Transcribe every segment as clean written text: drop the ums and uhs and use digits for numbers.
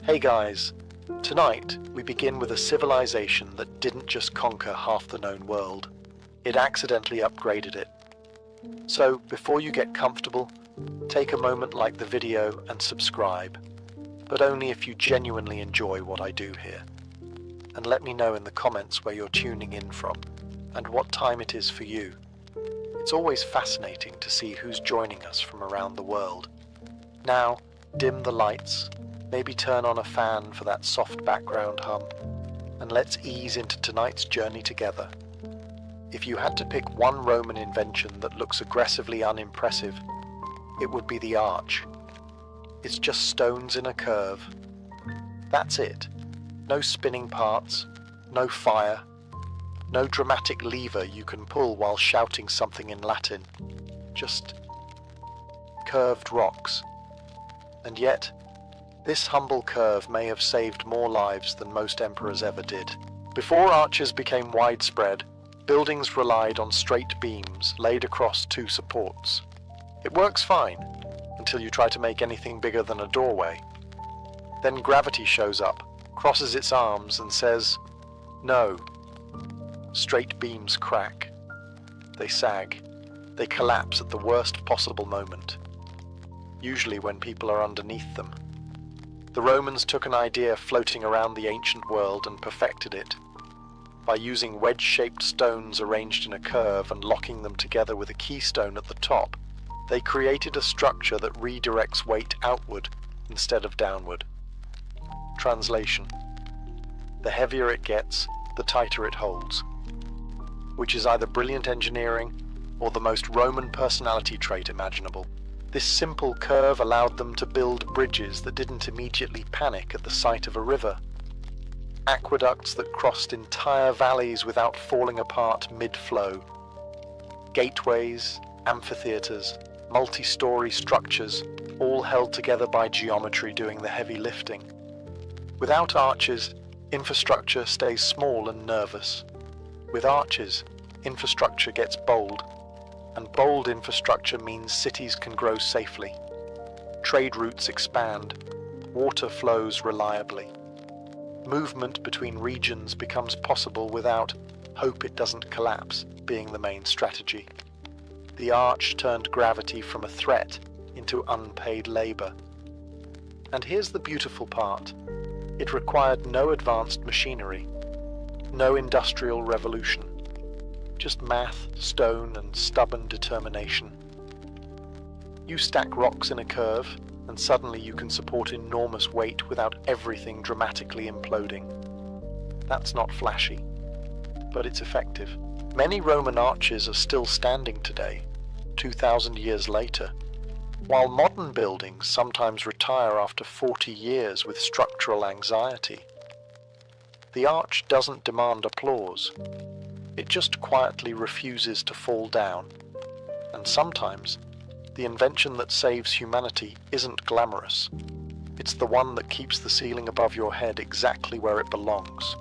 Hey guys, tonight we begin with a civilization that didn't just conquer half the known world, it accidentally upgraded it. So before you get comfortable, take a moment, like the video and subscribe, but only if you genuinely enjoy what I do here. And let me know in the comments where you're tuning in from and what time it is for you. It's always fascinating to see who's joining us from around the world. Now, dim the lights, maybe turn on a fan for that soft background hum, and let's ease into tonight's journey together. If you had to pick one Roman invention that looks aggressively unimpressive, it would be the arch. It's just stones in a curve. That's it. No spinning parts, no fire, no dramatic lever you can pull while shouting something in Latin. Just curved rocks. And yet, this humble curve may have saved more lives than most emperors ever did. Before arches became widespread, buildings relied on straight beams laid across two supports. It works fine, until you try to make anything bigger than a doorway. Then gravity shows up, crosses its arms and says, no. Straight beams crack. They sag. They collapse at the worst possible moment, usually when people are underneath them. The Romans took an idea floating around the ancient world and perfected it. By using wedge-shaped stones arranged in a curve and locking them together with a keystone at the top, they created a structure that redirects weight outward instead of downward. Translation: the heavier it gets, the tighter it holds. Which is either brilliant engineering or the most Roman personality trait imaginable. This simple curve allowed them to build bridges that didn't immediately panic at the sight of a river. Aqueducts that crossed entire valleys without falling apart mid-flow. Gateways, amphitheaters, multi-story structures, all held together by geometry doing the heavy lifting. Without arches, infrastructure stays small and nervous. With arches, infrastructure gets bold, and bold infrastructure means cities can grow safely. Trade routes expand, water flows reliably. Movement between regions becomes possible without hope it doesn't collapse being the main strategy. The arch turned gravity from a threat into unpaid labor. And here's the beautiful part. It required no advanced machinery, no industrial revolution, just math, stone, and stubborn determination. You stack rocks in a curve, and suddenly you can support enormous weight without everything dramatically imploding. That's not flashy, but it's effective. Many Roman arches are still standing today, 2,000 years later, while modern buildings sometimes retire after 40 years with structural anxiety. The arch doesn't demand applause. It just quietly refuses to fall down. And sometimes, the invention that saves humanity isn't glamorous. It's the one that keeps the ceiling above your head exactly where it belongs,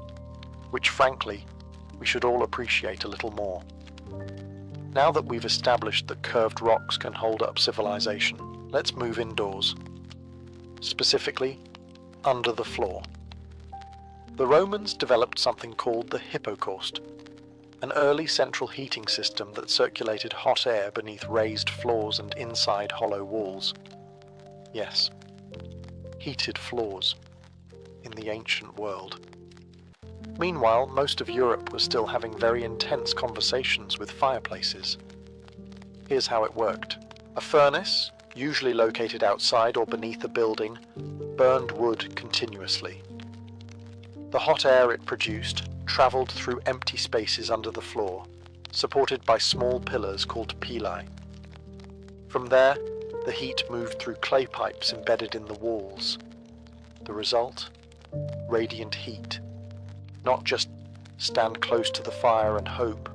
which frankly, we should all appreciate a little more. Now that we've established that curved rocks can hold up civilization, let's move indoors. Specifically, under the floor. The Romans developed something called the Hypocaust, an early central heating system that circulated hot air beneath raised floors and inside hollow walls. Yes, heated floors in the ancient world. Meanwhile, most of Europe was still having very intense conversations with fireplaces. Here's how it worked. A furnace, usually located outside or beneath a building, burned wood continuously. The hot air it produced travelled through empty spaces under the floor, supported by small pillars called pilae. From there, the heat moved through clay pipes embedded in the walls. The result? Radiant heat. Not just stand close to the fire and hope.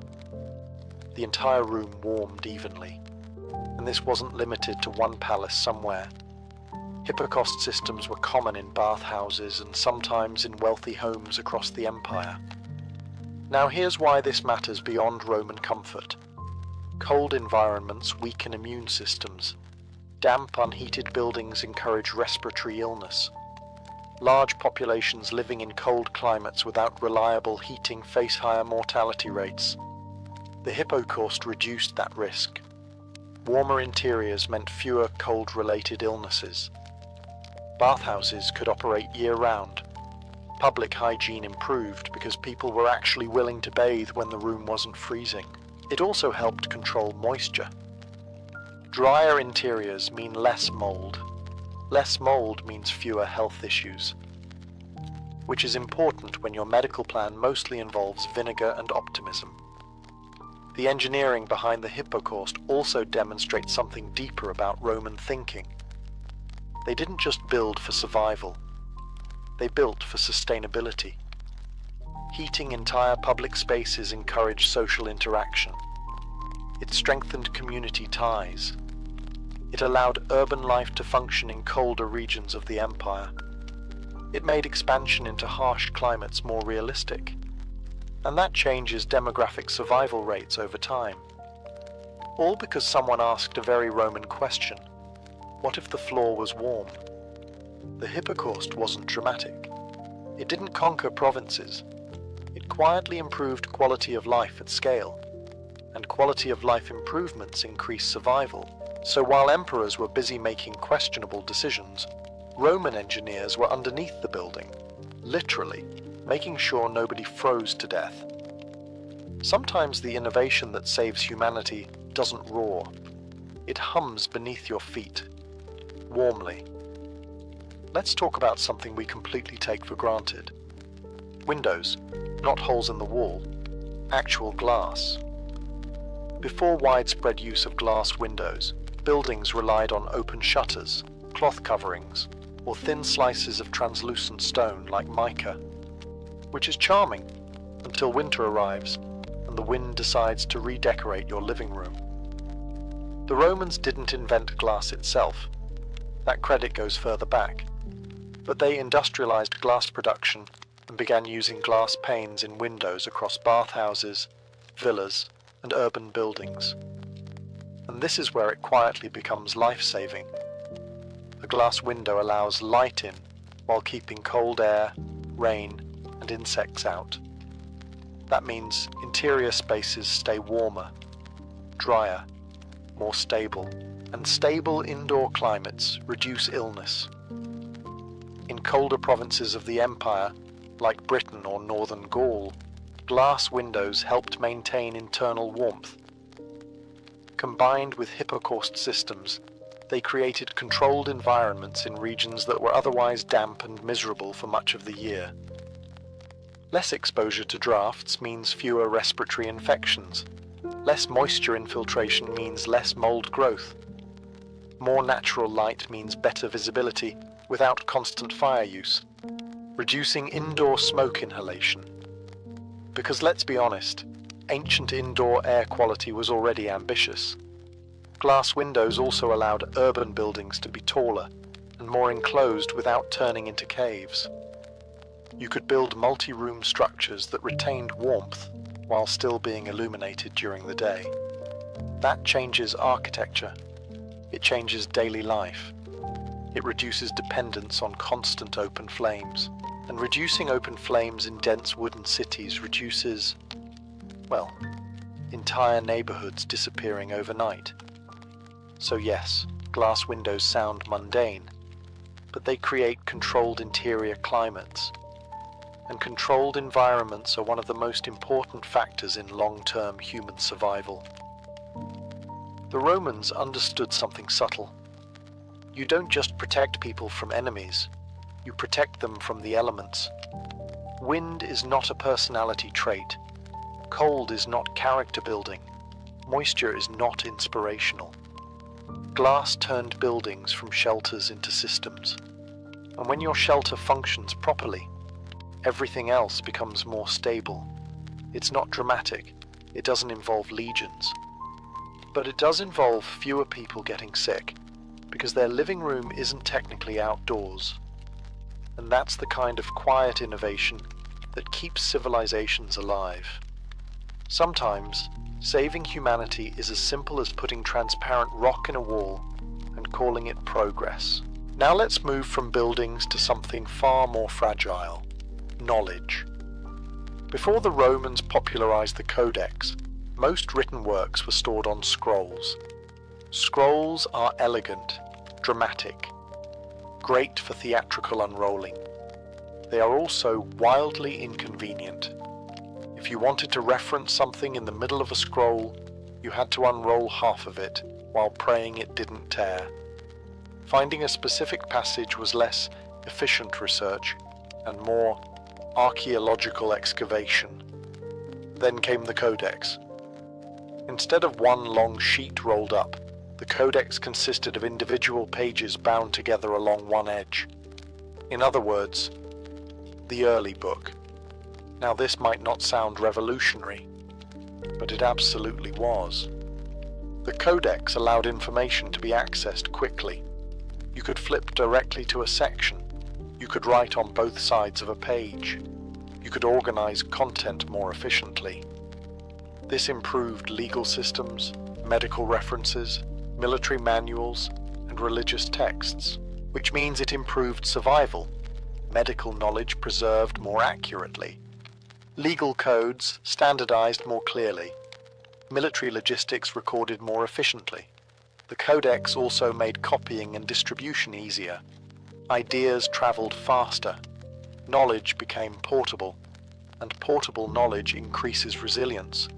The entire room warmed evenly. And this wasn't limited to one palace somewhere. Hypocaust systems were common in bathhouses and sometimes in wealthy homes across the empire. Now here's why this matters beyond Roman comfort. Cold environments weaken immune systems. Damp, unheated buildings encourage respiratory illness. Large populations living in cold climates without reliable heating face higher mortality rates. The Hypocaust reduced that risk. Warmer interiors meant fewer cold-related illnesses. Bathhouses could operate year-round. Public hygiene improved because people were actually willing to bathe when the room wasn't freezing. It also helped control moisture. Drier interiors mean less mold. Less mold means fewer health issues, which is important when your medical plan mostly involves vinegar and optimism. The engineering behind the Hypocaust also demonstrates something deeper about Roman thinking. They didn't just build for survival, they built for sustainability. Heating entire public spaces encouraged social interaction. It strengthened community ties. It allowed urban life to function in colder regions of the empire. It made expansion into harsh climates more realistic. And that changes demographic survival rates over time. All because someone asked a very Roman question: what if the floor was warm? The Hypocaust wasn't dramatic. It didn't conquer provinces. It quietly improved quality of life at scale. And quality of life improvements increased survival. So while emperors were busy making questionable decisions, Roman engineers were underneath the building, literally, making sure nobody froze to death. Sometimes the innovation that saves humanity doesn't roar. It hums beneath your feet, warmly. Let's talk about something we completely take for granted. Windows, not holes in the wall, actual glass. Before widespread use of glass windows, buildings relied on open shutters, cloth coverings, or thin slices of translucent stone like mica, which is charming until winter arrives and the wind decides to redecorate your living room. The Romans didn't invent glass itself. That credit goes further back. But they industrialized glass production and began using glass panes in windows across bathhouses, villas, and urban buildings. And this is where it quietly becomes life-saving. A glass window allows light in while keeping cold air, rain, and insects out. That means interior spaces stay warmer, drier, more stable, and stable indoor climates reduce illness. In colder provinces of the empire, like Britain or northern Gaul, glass windows helped maintain internal warmth. Combined with Hypocaust systems, they created controlled environments in regions that were otherwise damp and miserable for much of the year. Less exposure to drafts means fewer respiratory infections. Less moisture infiltration means less mold growth. More natural light means better visibility without constant fire use, reducing indoor smoke inhalation. Because let's be honest, ancient indoor air quality was already ambitious. Glass windows also allowed urban buildings to be taller and more enclosed without turning into caves. You could build multi-room structures that retained warmth while still being illuminated during the day. That changes architecture. It changes daily life. It reduces dependence on constant open flames. And reducing open flames in dense wooden cities reduces, well, entire neighborhoods disappearing overnight. So yes, glass windows sound mundane, but they create controlled interior climates. And controlled environments are one of the most important factors in long-term human survival. The Romans understood something subtle. You don't just protect people from enemies, you protect them from the elements. Wind is not a personality trait. Cold is not character building. Moisture is not inspirational. Glass turned buildings from shelters into systems. And when your shelter functions properly, everything else becomes more stable. It's not dramatic. It doesn't involve legions. But it does involve fewer people getting sick, because their living room isn't technically outdoors. And that's the kind of quiet innovation that keeps civilizations alive. Sometimes, saving humanity is as simple as putting transparent rock in a wall and calling it progress. Now let's move from buildings to something far more fragile: knowledge. Before the Romans popularized the Codex, most written works were stored on scrolls. Scrolls are elegant, dramatic, great for theatrical unrolling. They are also wildly inconvenient. If you wanted to reference something in the middle of a scroll, you had to unroll half of it while praying it didn't tear. Finding a specific passage was less efficient research and more archaeological excavation. Then came the Codex. Instead of one long sheet rolled up, the Codex consisted of individual pages bound together along one edge. In other words, the early book. Now this might not sound revolutionary, but it absolutely was. The Codex allowed information to be accessed quickly. You could flip directly to a section. You could write on both sides of a page. You could organize content more efficiently. This improved legal systems, medical references, military manuals, and religious texts, which means it improved survival, medical knowledge preserved more accurately, legal codes standardized more clearly, military logistics recorded more efficiently. The Codex also made copying and distribution easier. Ideas traveled faster, knowledge became portable, and portable knowledge increases resilience.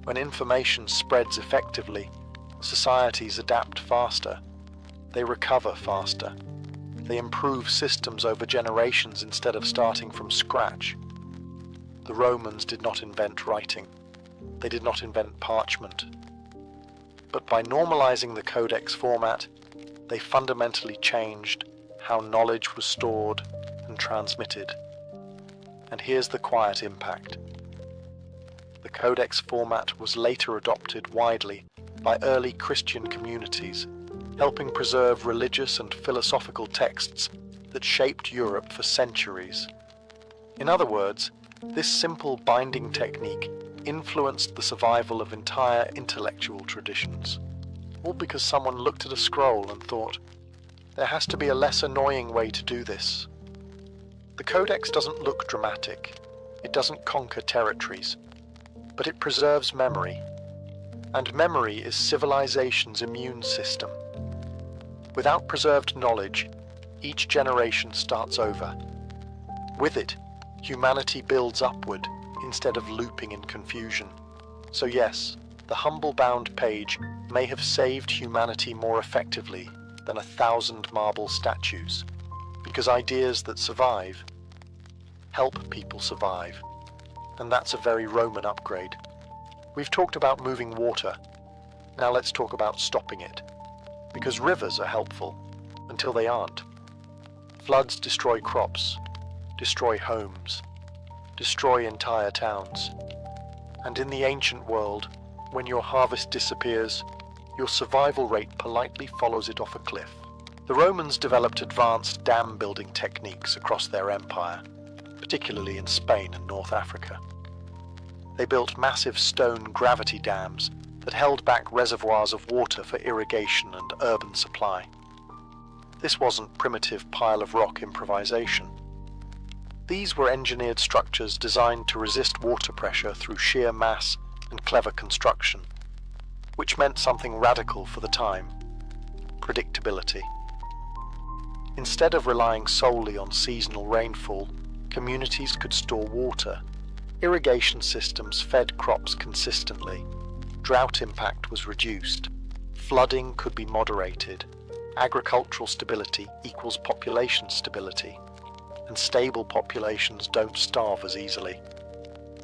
When information spreads effectively, societies adapt faster, they recover faster, they improve systems over generations instead of starting from scratch. The Romans did not invent writing, they did not invent parchment. But by normalizing the Codex format, they fundamentally changed how knowledge was stored and transmitted. And here's the quiet impact. The Codex format was later adopted widely by early Christian communities, helping preserve religious and philosophical texts that shaped Europe for centuries. In other words, this simple binding technique influenced the survival of entire intellectual traditions, all because someone looked at a scroll and thought, there has to be a less annoying way to do this. The Codex doesn't look dramatic, it doesn't conquer territories, but it preserves memory. And memory is civilization's immune system. Without preserved knowledge, each generation starts over. With it, humanity builds upward instead of looping in confusion. So yes, the humble bound page may have saved humanity more effectively than 1,000 marble statues, because ideas that survive help people survive. And that's a very Roman upgrade. We've talked about moving water. Now let's talk about stopping it. Because rivers are helpful, until they aren't. Floods destroy crops, destroy homes, destroy entire towns. And in the ancient world, when your harvest disappears, your survival rate politely follows it off a cliff. The Romans developed advanced dam building techniques across their empire, particularly in Spain and North Africa. They built massive stone gravity dams that held back reservoirs of water for irrigation and urban supply. This wasn't primitive pile of rock improvisation. These were engineered structures designed to resist water pressure through sheer mass and clever construction, which meant something radical for the time: predictability. Instead of relying solely on seasonal rainfall, communities could store water. Irrigation systems fed crops consistently. Drought impact was reduced. Flooding could be moderated. Agricultural stability equals population stability, and stable populations don't starve as easily.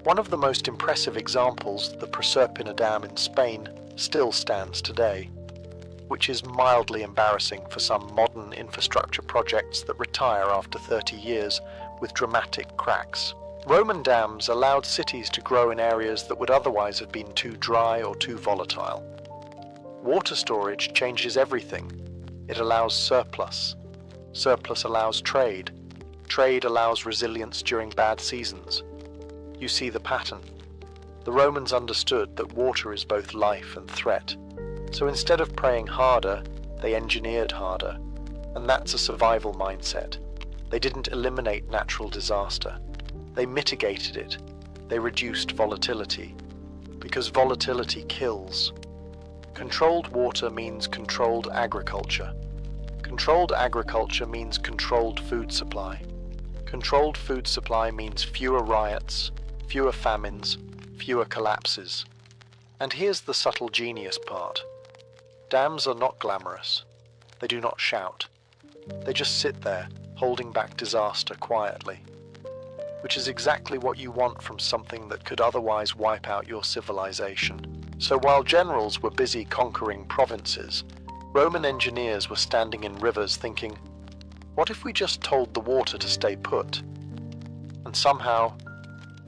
One of the most impressive examples, the Proserpina Dam in Spain, still stands today, which is mildly embarrassing for some modern infrastructure projects that retire after 30 years with dramatic cracks. Roman dams allowed cities to grow in areas that would otherwise have been too dry or too volatile. Water storage changes everything. It allows surplus. Surplus allows trade. Trade allows resilience during bad seasons. You see the pattern. The Romans understood that water is both life and threat. So instead of praying harder, they engineered harder. And that's a survival mindset. They didn't eliminate natural disaster. They mitigated it. They reduced volatility. Because volatility kills. Controlled water means controlled agriculture. Controlled agriculture means controlled food supply. Controlled food supply means fewer riots, fewer famines, fewer collapses. And here's the subtle genius part. Dams are not glamorous. They do not shout. They just sit there, holding back disaster quietly. Which is exactly what you want from something that could otherwise wipe out your civilization. So while generals were busy conquering provinces, Roman engineers were standing in rivers thinking, what if we just told the water to stay put? And somehow,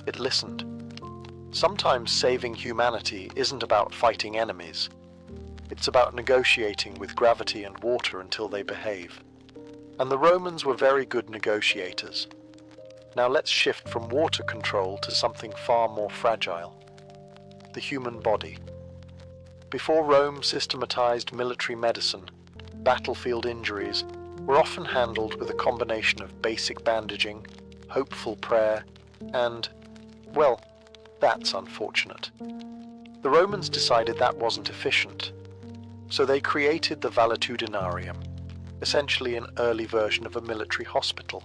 it listened. Sometimes saving humanity isn't about fighting enemies. It's about negotiating with gravity and water until they behave. And the Romans were very good negotiators. Now let's shift from water control to something far more fragile. The human body. Before Rome systematized military medicine, battlefield injuries were often handled with a combination of basic bandaging, hopeful prayer, and, well, that's unfortunate. The Romans decided that wasn't efficient, so they created the valetudinarium, essentially an early version of a military hospital.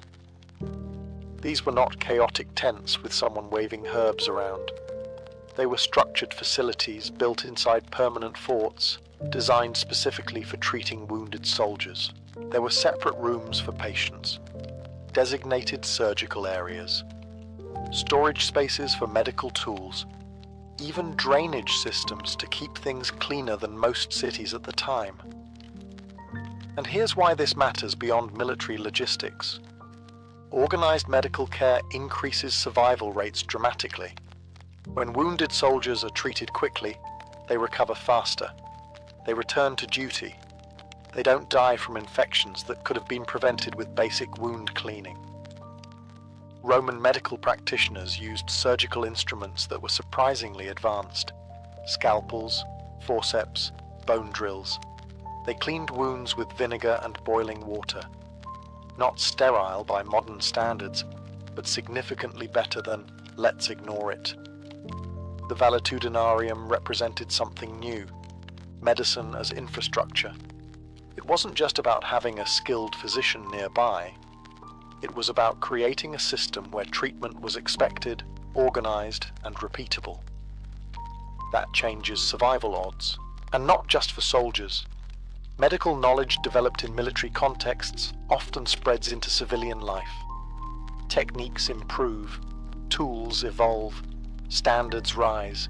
These were not chaotic tents with someone waving herbs around. They were structured facilities built inside permanent forts, designed specifically for treating wounded soldiers. There were separate rooms for patients, designated surgical areas, storage spaces for medical tools, even drainage systems to keep things cleaner than most cities at the time. And here's why this matters beyond military logistics. Organized medical care increases survival rates dramatically. When wounded soldiers are treated quickly, they recover faster. They return to duty. They don't die from infections that could have been prevented with basic wound cleaning. Roman medical practitioners used surgical instruments that were surprisingly advanced. Scalpels, forceps, bone drills. They cleaned wounds with vinegar and boiling water. Not sterile by modern standards, but significantly better than let's ignore it. The valetudinarium represented something new, medicine as infrastructure. It wasn't just about having a skilled physician nearby. It was about creating a system where treatment was expected, organized, and repeatable. That changes survival odds, and not just for soldiers. Medical knowledge developed in military contexts often spreads into civilian life. Techniques improve, tools evolve, standards rise.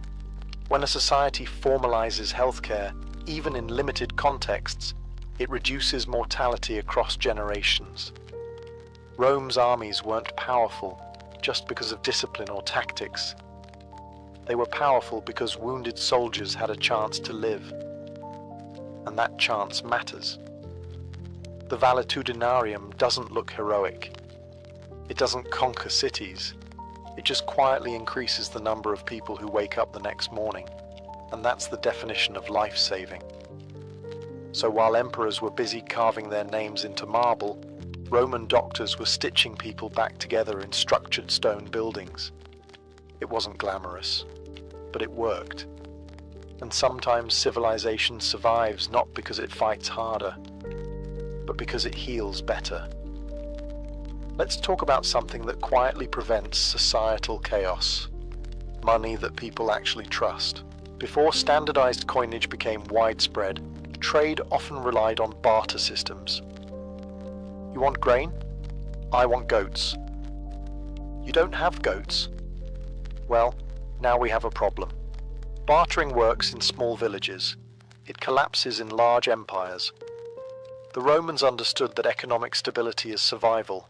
When a society formalizes healthcare, even in limited contexts, it reduces mortality across generations. Rome's armies weren't powerful just because of discipline or tactics. They were powerful because wounded soldiers had a chance to live. And that chance matters. The valetudinarium doesn't look heroic. It doesn't conquer cities. It just quietly increases the number of people who wake up the next morning. And that's the definition of life-saving. So while emperors were busy carving their names into marble, Roman doctors were stitching people back together in structured stone buildings. It wasn't glamorous, but it worked. And sometimes civilization survives not because it fights harder, but because it heals better. Let's talk about something that quietly prevents societal chaos. Money that people actually trust. Before standardized coinage became widespread, trade often relied on barter systems. You want grain? I want goats. You don't have goats? Well, now we have a problem. Bartering works in small villages. It collapses in large empires. The Romans understood that economic stability is survival,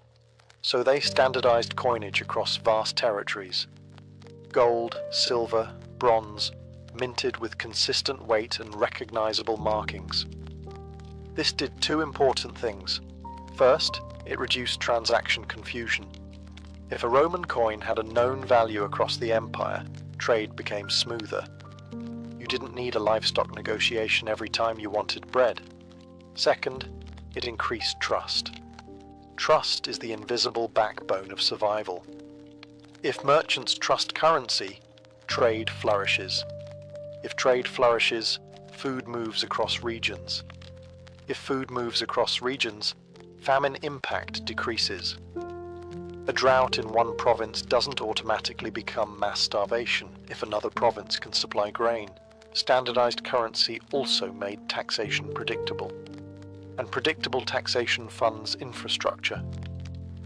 so they standardized coinage across vast territories. Gold, silver, bronze, minted with consistent weight and recognizable markings. This did two important things. First, it reduced transaction confusion. If a Roman coin had a known value across the empire, trade became smoother. You didn't need a livestock negotiation every time you wanted bread. Second, It increased trust. Trust is the invisible backbone of survival. If merchants trust currency, trade flourishes. If trade flourishes, food moves across regions. If food moves across regions, famine impact decreases. A drought in one province doesn't automatically become mass starvation if another province can supply grain. Standardized currency also made taxation predictable. And predictable taxation funds infrastructure.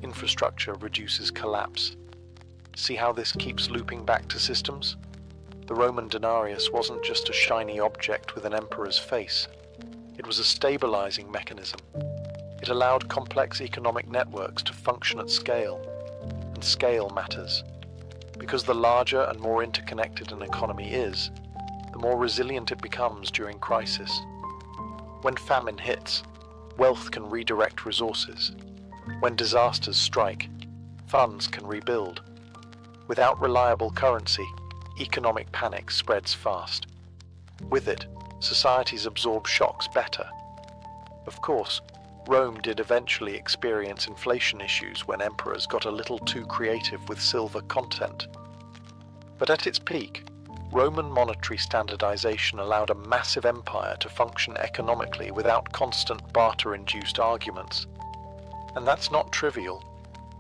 Infrastructure reduces collapse. See how this keeps looping back to systems? The Roman denarius wasn't just a shiny object with an emperor's face. It was a stabilizing mechanism. It allowed complex economic networks to function at scale. And scale matters. Because the larger and more interconnected an economy is, the more resilient it becomes during crisis. When famine hits, wealth can redirect resources. When disasters strike, funds can rebuild. Without reliable currency, economic panic spreads fast. With it, societies absorb shocks better. Of course, Rome did eventually experience inflation issues when emperors got a little too creative with silver content. But at its peak, Roman monetary standardization allowed a massive empire to function economically without constant barter-induced arguments. And that's not trivial,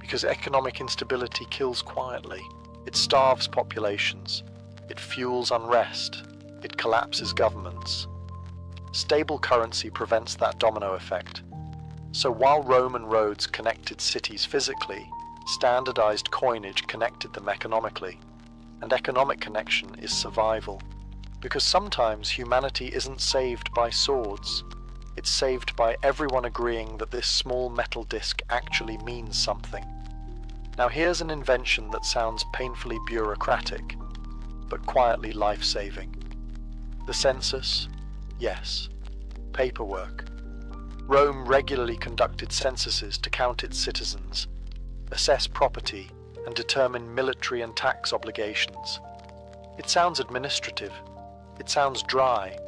because economic instability kills quietly. It starves populations, it fuels unrest, it collapses governments. Stable currency prevents that domino effect. So while Roman roads connected cities physically, standardized coinage connected them economically. And economic connection is survival. Because sometimes humanity isn't saved by swords. It's saved by everyone agreeing that this small metal disc actually means something. Now here's an invention that sounds painfully bureaucratic, but quietly life-saving. The census? Yes. Paperwork. Rome regularly conducted censuses to count its citizens, assess property, and determine military and tax obligations. It sounds administrative. It sounds dry.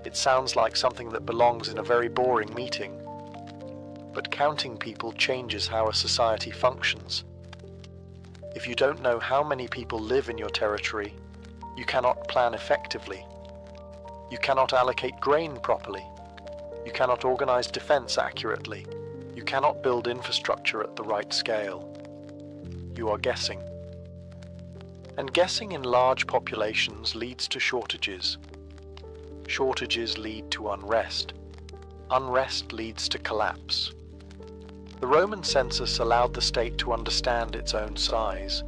It sounds like something that belongs in a very boring meeting. But counting people changes how a society functions. If you don't know how many people live in your territory, you cannot plan effectively. You cannot allocate grain properly. You cannot organize defense accurately. You cannot build infrastructure at the right scale. You are guessing. And guessing in large populations leads to shortages. Shortages lead to unrest. Unrest leads to collapse. The Roman census allowed the state to understand its own size.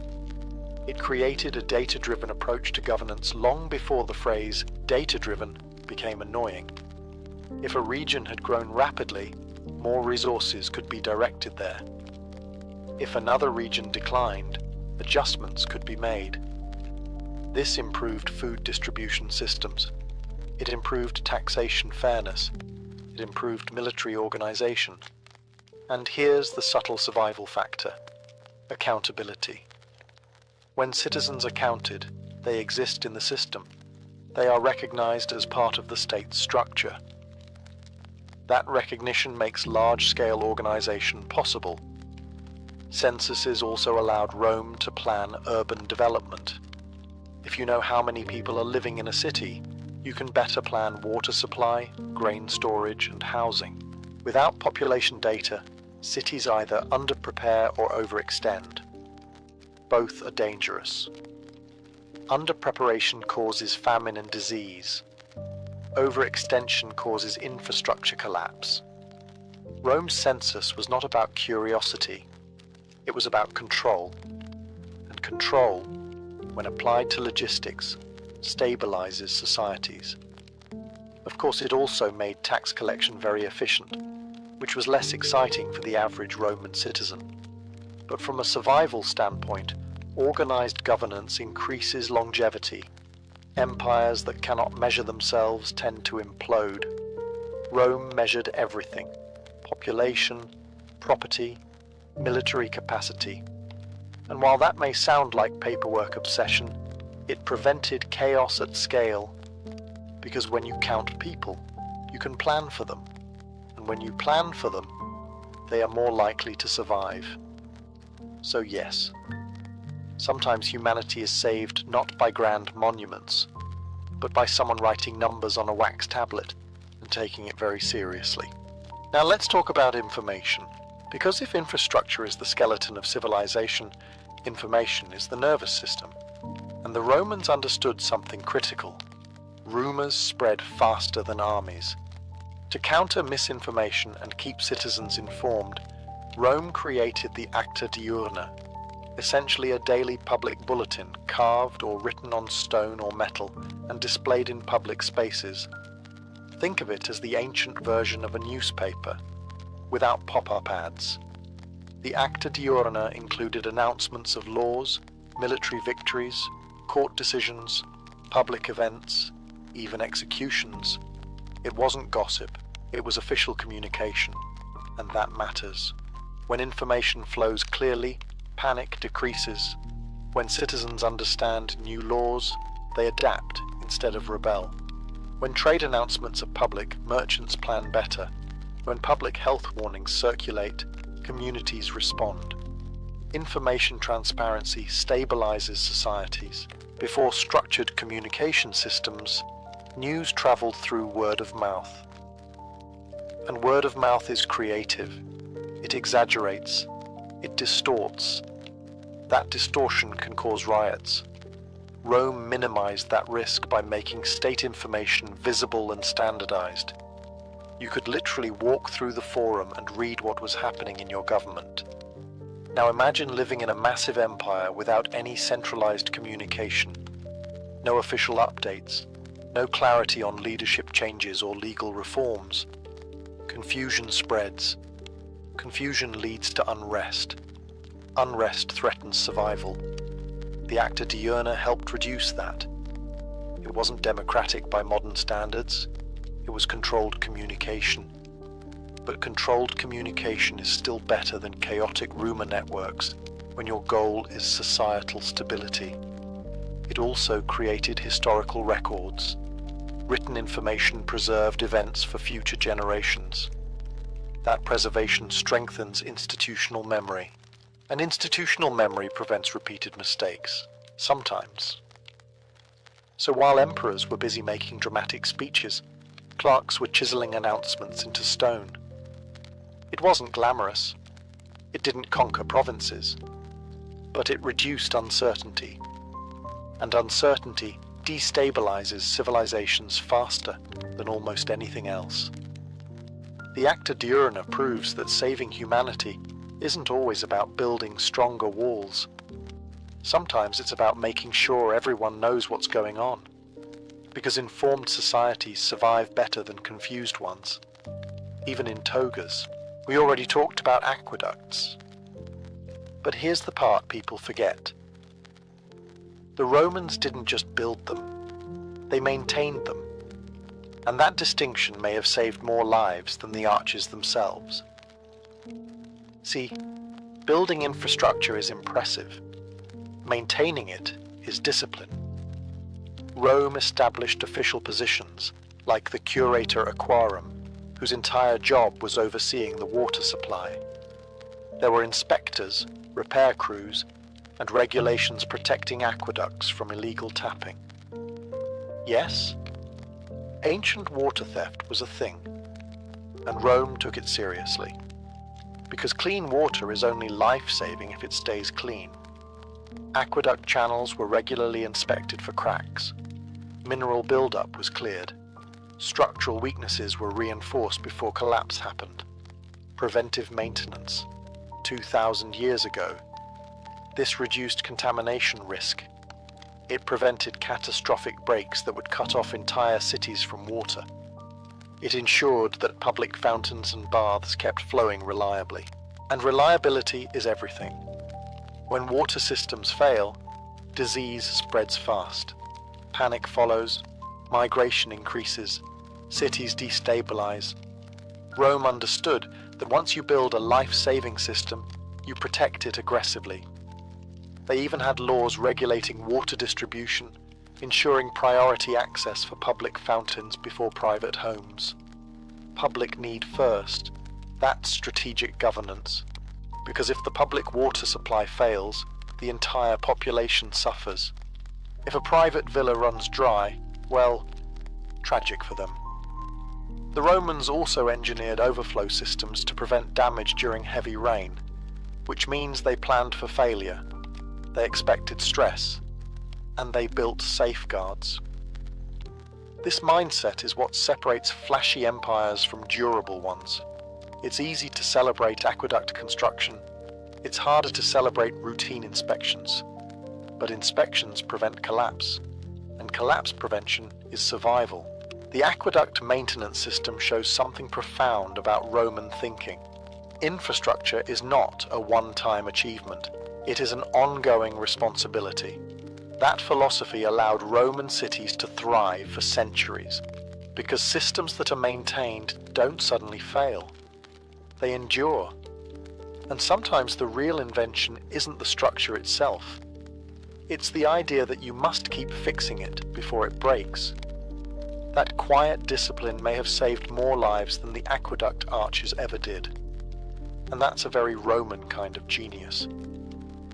It created a data-driven approach to governance long before the phrase data-driven became annoying. If a region had grown rapidly, more resources could be directed there. If another region declined, adjustments could be made. This improved food distribution systems. It improved taxation fairness. It improved military organization. And here's the subtle survival factor: accountability. When citizens are counted, they exist in the system. They are recognized as part of the state's structure. That recognition makes large-scale organization possible. Censuses also allowed Rome to plan urban development. If you know how many people are living in a city, you can better plan water supply, grain storage, and housing. Without population data, cities either underprepare or overextend. Both are dangerous. Underpreparation causes famine and disease. Overextension causes infrastructure collapse. Rome's census was not about curiosity. It was about control. And control, when applied to logistics, stabilizes societies. Of course, it also made tax collection very efficient, which was less exciting for the average Roman citizen. But from a survival standpoint, organized governance increases longevity. Empires that cannot measure themselves tend to implode. Rome measured everything: population, property, military capacity. And while that may sound like paperwork obsession, it prevented chaos at scale, because when you count people, you can plan for them. and when you plan for them, they are more likely to survive. So yes, sometimes humanity is saved not by grand monuments, but by someone writing numbers on a wax tablet and taking it very seriously. Now let's talk about information, because if infrastructure is the skeleton of civilization, information is the nervous system. And the Romans understood something critical. Rumors spread faster than armies. To counter misinformation and keep citizens informed, Rome created the Acta Diurna, essentially a daily public bulletin carved or written on stone or metal and displayed in public spaces. Think of it as the ancient version of a newspaper, without pop-up ads. The Acta Diurna included announcements of laws, military victories, court decisions, public events, even executions. It wasn't gossip, it was official communication, and that matters. When information flows clearly, panic decreases. When citizens understand new laws, they adapt instead of rebel. When trade announcements are public, merchants plan better. When public health warnings circulate, communities respond. Information transparency stabilizes societies. Before structured communication systems, news traveled through word of mouth. And word of mouth is creative. It exaggerates. It distorts. That distortion can cause riots. Rome minimized that risk by making state information visible and standardized. You could literally walk through the forum and read what was happening in your government. Now imagine living in a massive empire without any centralized communication. No official updates. No clarity on leadership changes or legal reforms. Confusion spreads. Confusion leads to unrest. Unrest threatens survival. The Acta Diurna helped reduce that. It wasn't democratic by modern standards. It was controlled communication. But controlled communication is still better than chaotic rumor networks when your goal is societal stability. It also created historical records. Written information preserved events for future generations. That preservation strengthens institutional memory. And institutional memory prevents repeated mistakes, sometimes. So while emperors were busy making dramatic speeches, clerks were chiseling announcements into stone. It wasn't glamorous. It didn't conquer provinces. But it reduced uncertainty. And uncertainty destabilizes civilizations faster than almost anything else. The Acta Diurna proves that saving humanity isn't always about building stronger walls. Sometimes it's about making sure everyone knows what's going on, because informed societies survive better than confused ones. Even in togas. We already talked about aqueducts. But here's the part people forget. The Romans didn't just build them, they maintained them. And that distinction may have saved more lives than the arches themselves. See, building infrastructure is impressive. Maintaining it is discipline. Rome established official positions, like the Curator Aquarum, whose entire job was overseeing the water supply. There were inspectors, repair crews, and regulations protecting aqueducts from illegal tapping. Yes, ancient water theft was a thing, and Rome took it seriously. Because clean water is only life-saving if it stays clean. Aqueduct channels were regularly inspected for cracks. Mineral buildup was cleared. Structural weaknesses were reinforced before collapse happened. Preventive maintenance. 2,000 years ago. This reduced contamination risk. It prevented catastrophic breaks that would cut off entire cities from water. It ensured that public fountains and baths kept flowing reliably. And reliability is everything. When water systems fail, disease spreads fast. Panic follows, migration increases, cities destabilize. Rome understood that once you build a life-saving system, you protect it aggressively. They even had laws regulating water distribution, ensuring priority access for public fountains before private homes. public need first, that's strategic governance. Because if the public water supply fails, the entire population suffers. If a private villa runs dry, well, tragic for them. The Romans also engineered overflow systems to prevent damage during heavy rain, which means they planned for failure, they expected stress, and they built safeguards. This mindset is what separates flashy empires from durable ones. It's easy to celebrate aqueduct construction. It's harder to celebrate routine inspections. But inspections prevent collapse, and collapse prevention is survival. The aqueduct maintenance system shows something profound about Roman thinking. Infrastructure is not a one-time achievement. It is an ongoing responsibility. That philosophy allowed Roman cities to thrive for centuries, because systems that are maintained don't suddenly fail. They endure. And sometimes the real invention isn't the structure itself. It's the idea that you must keep fixing it before it breaks. That quiet discipline may have saved more lives than the aqueduct arches ever did. And that's a very Roman kind of genius.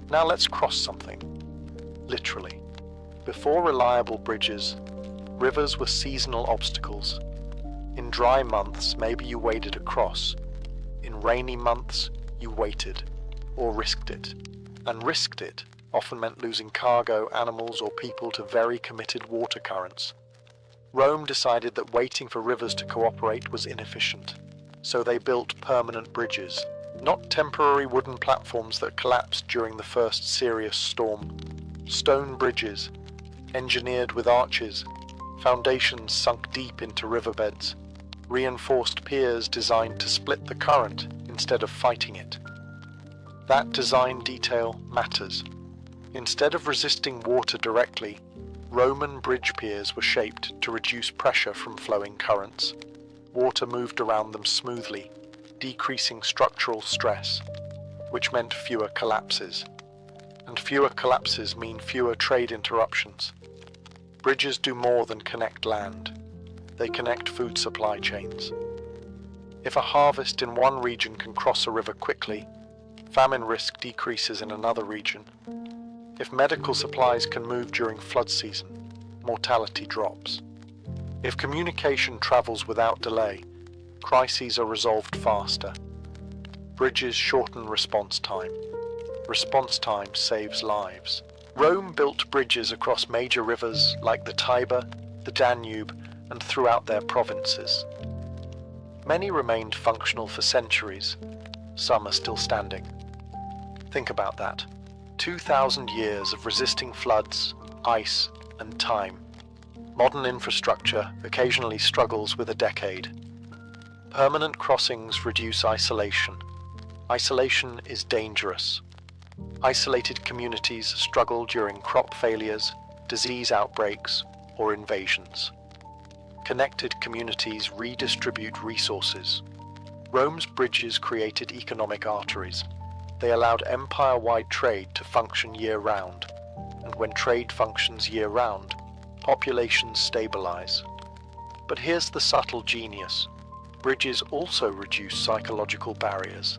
Now let's cross something. Literally. Before reliable bridges, rivers were seasonal obstacles. In dry months, maybe you waded across. In rainy months, you waited, or risked it. And risked it often meant losing cargo, animals, or people to very committed water currents. Rome decided that waiting for rivers to cooperate was inefficient, so they built permanent bridges, not temporary wooden platforms that collapsed during the first serious storm. Stone bridges, engineered with arches, foundations sunk deep into riverbeds, reinforced piers designed to split the current instead of fighting it. That design detail matters. Instead of resisting water directly, Roman bridge piers were shaped to reduce pressure from flowing currents. Water moved around them smoothly, decreasing structural stress, which meant fewer collapses. And fewer collapses mean fewer trade interruptions. Bridges do more than connect land. They connect food supply chains. If a harvest in one region can cross a river quickly, famine risk decreases in another region. If medical supplies can move during flood season, mortality drops. If communication travels without delay, crises are resolved faster. Bridges shorten response time. Response time saves lives. Rome built bridges across major rivers like the Tiber, the Danube, and throughout their provinces. Many remained functional for centuries. Some are still standing. Think about that. 2,000 years of resisting floods, ice, and time. Modern infrastructure occasionally struggles with a decade. Permanent crossings reduce isolation. Isolation is dangerous. Isolated communities struggle during crop failures, disease outbreaks, or invasions. Connected communities redistribute resources. Rome's bridges created economic arteries. They allowed empire-wide trade to function year-round, and when trade functions year-round, populations stabilize. But here's the subtle genius. Bridges also reduce psychological barriers.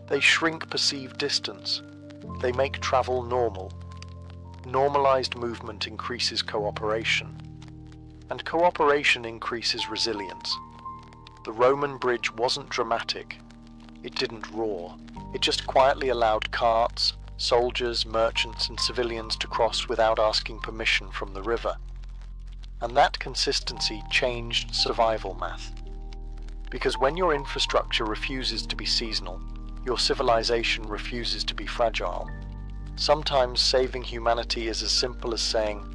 They shrink perceived distance. They make travel normal. Normalized movement increases cooperation, and cooperation increases resilience. The Roman bridge wasn't dramatic. It didn't roar. It just quietly allowed carts, soldiers, merchants, and civilians to cross without asking permission from the river. And that consistency changed survival math. Because when your infrastructure refuses to be seasonal, your civilization refuses to be fragile. Sometimes saving humanity is as simple as saying,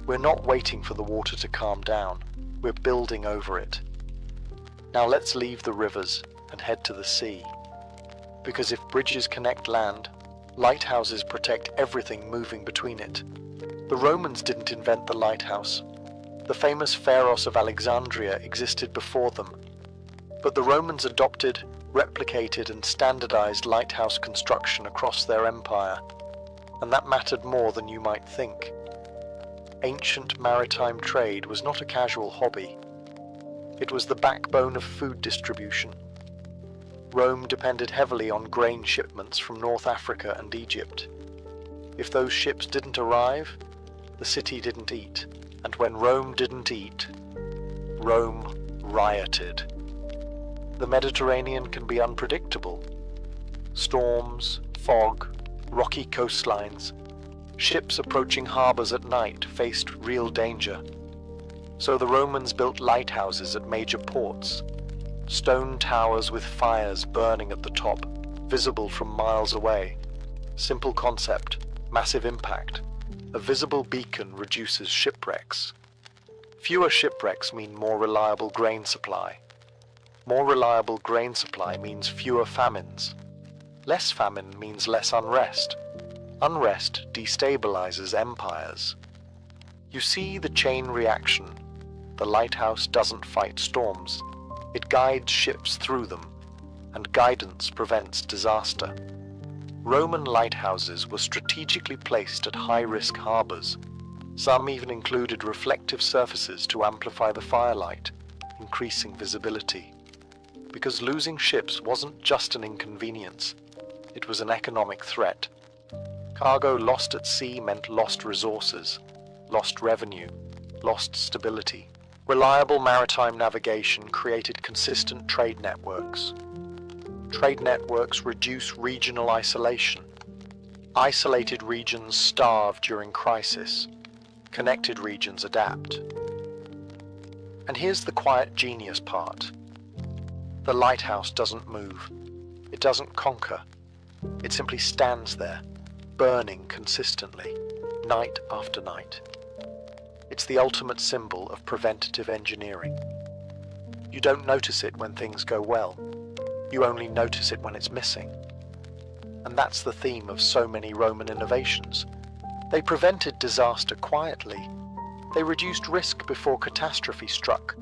we're not waiting for the water to calm down, we're building over it. Now let's leave the rivers and head to the sea. Because if bridges connect land, lighthouses protect everything moving between it. The Romans didn't invent the lighthouse. The famous Pharos of Alexandria existed before them. But the Romans adopted, replicated, and standardized lighthouse construction across their empire, and that mattered more than you might think. Ancient maritime trade was not a casual hobby. It was the backbone of food distribution. Rome depended heavily on grain shipments from North Africa and Egypt. If those ships didn't arrive, the city didn't eat. And when Rome didn't eat, Rome rioted. The Mediterranean can be unpredictable. Storms, fog, rocky coastlines. Ships approaching harbors at night faced real danger. So the Romans built lighthouses at major ports, stone towers with fires burning at the top, visible from miles away. Simple concept, massive impact. A visible beacon reduces shipwrecks. Fewer shipwrecks mean more reliable grain supply. More reliable grain supply means fewer famines. Less famine means less unrest. Unrest destabilizes empires. You see the chain reaction. The lighthouse doesn't fight storms. It guides ships through them, and guidance prevents disaster. Roman lighthouses were strategically placed at high-risk harbors. Some even included reflective surfaces to amplify the firelight, increasing visibility. Because losing ships wasn't just an inconvenience, it was an economic threat. Cargo lost at sea meant lost resources, lost revenue, lost stability. Reliable maritime navigation created consistent trade networks. Trade networks reduce regional isolation. Isolated regions starve during crisis. Connected regions adapt. And here's the quiet genius part. The lighthouse doesn't move. It doesn't conquer. It simply stands there, burning consistently, night after night. It's the ultimate symbol of preventative engineering. You don't notice it when things go well. You only notice it when it's missing. And that's the theme of so many Roman innovations. They prevented disaster quietly. They reduced risk before catastrophe struck.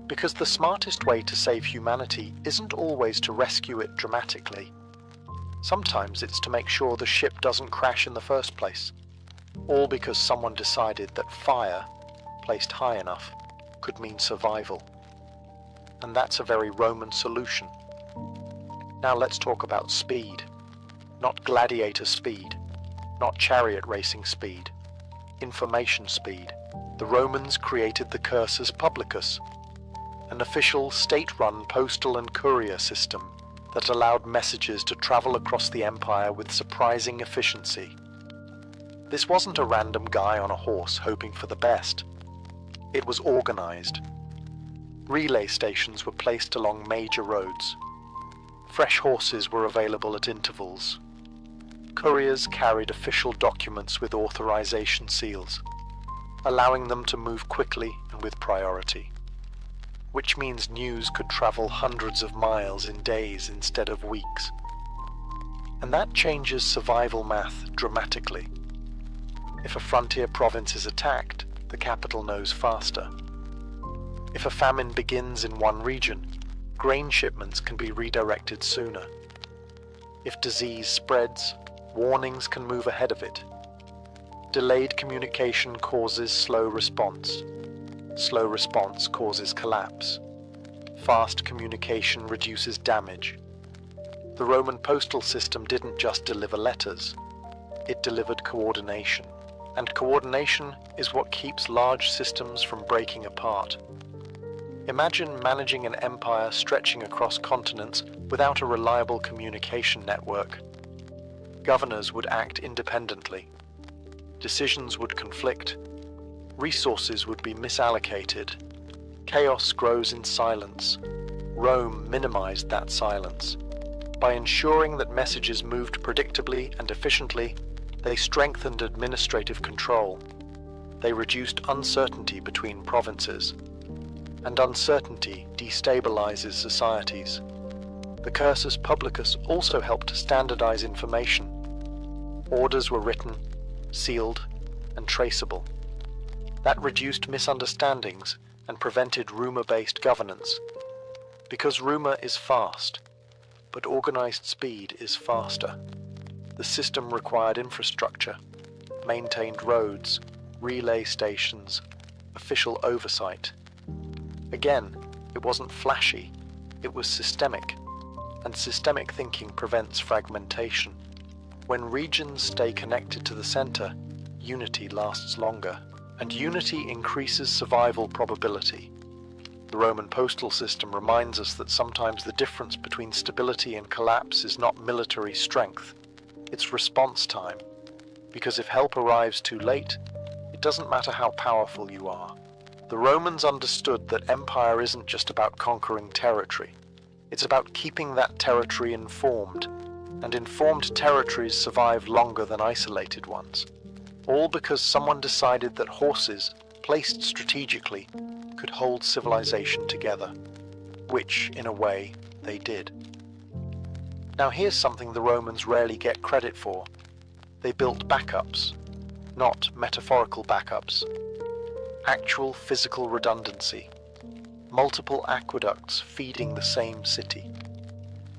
Because the smartest way to save humanity isn't always to rescue it dramatically. Sometimes it's to make sure the ship doesn't crash in the first place. All because someone decided that fire, placed high enough, could mean survival. And that's a very Roman solution. Now let's talk about speed. Not gladiator speed, not chariot racing speed, information speed. The Romans created the Cursus Publicus, an official state-run postal and courier system that allowed messages to travel across the empire with surprising efficiency. This wasn't a random guy on a horse hoping for the best. It was organized. Relay stations were placed along major roads. Fresh horses were available at intervals. Couriers carried official documents with authorization seals, allowing them to move quickly and with priority. Which means news could travel hundreds of miles in days instead of weeks. And that changes survival math dramatically. If a frontier province is attacked, the capital knows faster. If a famine begins in one region, grain shipments can be redirected sooner. If disease spreads, warnings can move ahead of it. Delayed communication causes slow response. Slow response causes collapse. Fast communication reduces damage. The Roman postal system didn't just deliver letters, it delivered coordination. And coordination is what keeps large systems from breaking apart. Imagine managing an empire stretching across continents without a reliable communication network. Governors would act independently. Decisions would conflict. Resources would be misallocated. Chaos grows in silence. Rome minimized that silence. By ensuring that messages moved predictably and efficiently, they strengthened administrative control. They reduced uncertainty between provinces. And uncertainty destabilizes societies. The Cursus Publicus also helped to standardize information. Orders were written, sealed, and traceable. That reduced misunderstandings and prevented rumor-based governance. Because rumor is fast, but organized speed is faster. The system required infrastructure, maintained roads, relay stations, official oversight. Again, it wasn't flashy, it was systemic, and systemic thinking prevents fragmentation. When regions stay connected to the center, unity lasts longer, and unity increases survival probability. The Roman postal system reminds us that sometimes the difference between stability and collapse is not military strength, it's response time. Because if help arrives too late, it doesn't matter how powerful you are. The Romans understood that empire isn't just about conquering territory. It's about keeping that territory informed, and informed territories survive longer than isolated ones. All because someone decided that horses, placed strategically, could hold civilization together, which, in a way, they did. Now here's something the Romans rarely get credit for. They built backups, not metaphorical backups. Actual physical redundancy. Multiple aqueducts feeding the same city.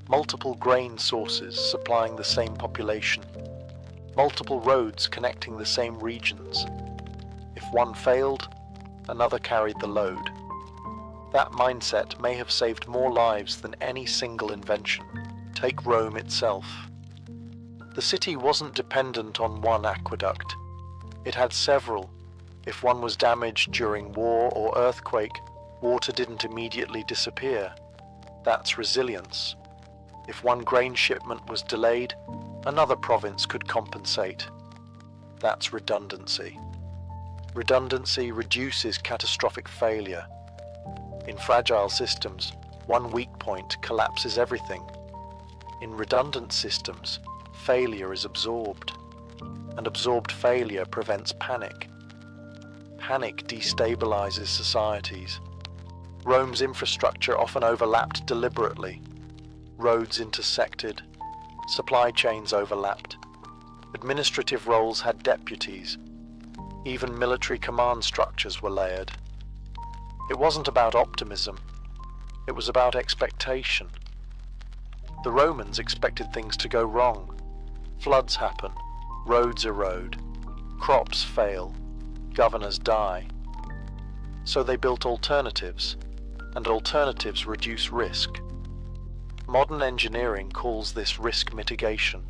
Multiple grain sources supplying the same population. Multiple roads connecting the same regions. If one failed, another carried the load. That mindset may have saved more lives than any single invention. Take Rome itself. The city wasn't dependent on one aqueduct. It had several. If one was damaged during war or earthquake, water didn't immediately disappear. That's resilience. If one grain shipment was delayed, another province could compensate. That's redundancy. Redundancy reduces catastrophic failure. In fragile systems, one weak point collapses everything. In redundant systems, failure is absorbed, and absorbed failure prevents panic. Panic destabilizes societies. Rome's infrastructure often overlapped deliberately. Roads intersected, supply chains overlapped. Administrative roles had deputies. Even military command structures were layered. It wasn't about optimism, it was about expectation. The Romans expected things to go wrong. Floods happen, roads erode, crops fail, governors die. So they built alternatives, and alternatives reduce risk. Modern engineering calls this risk mitigation.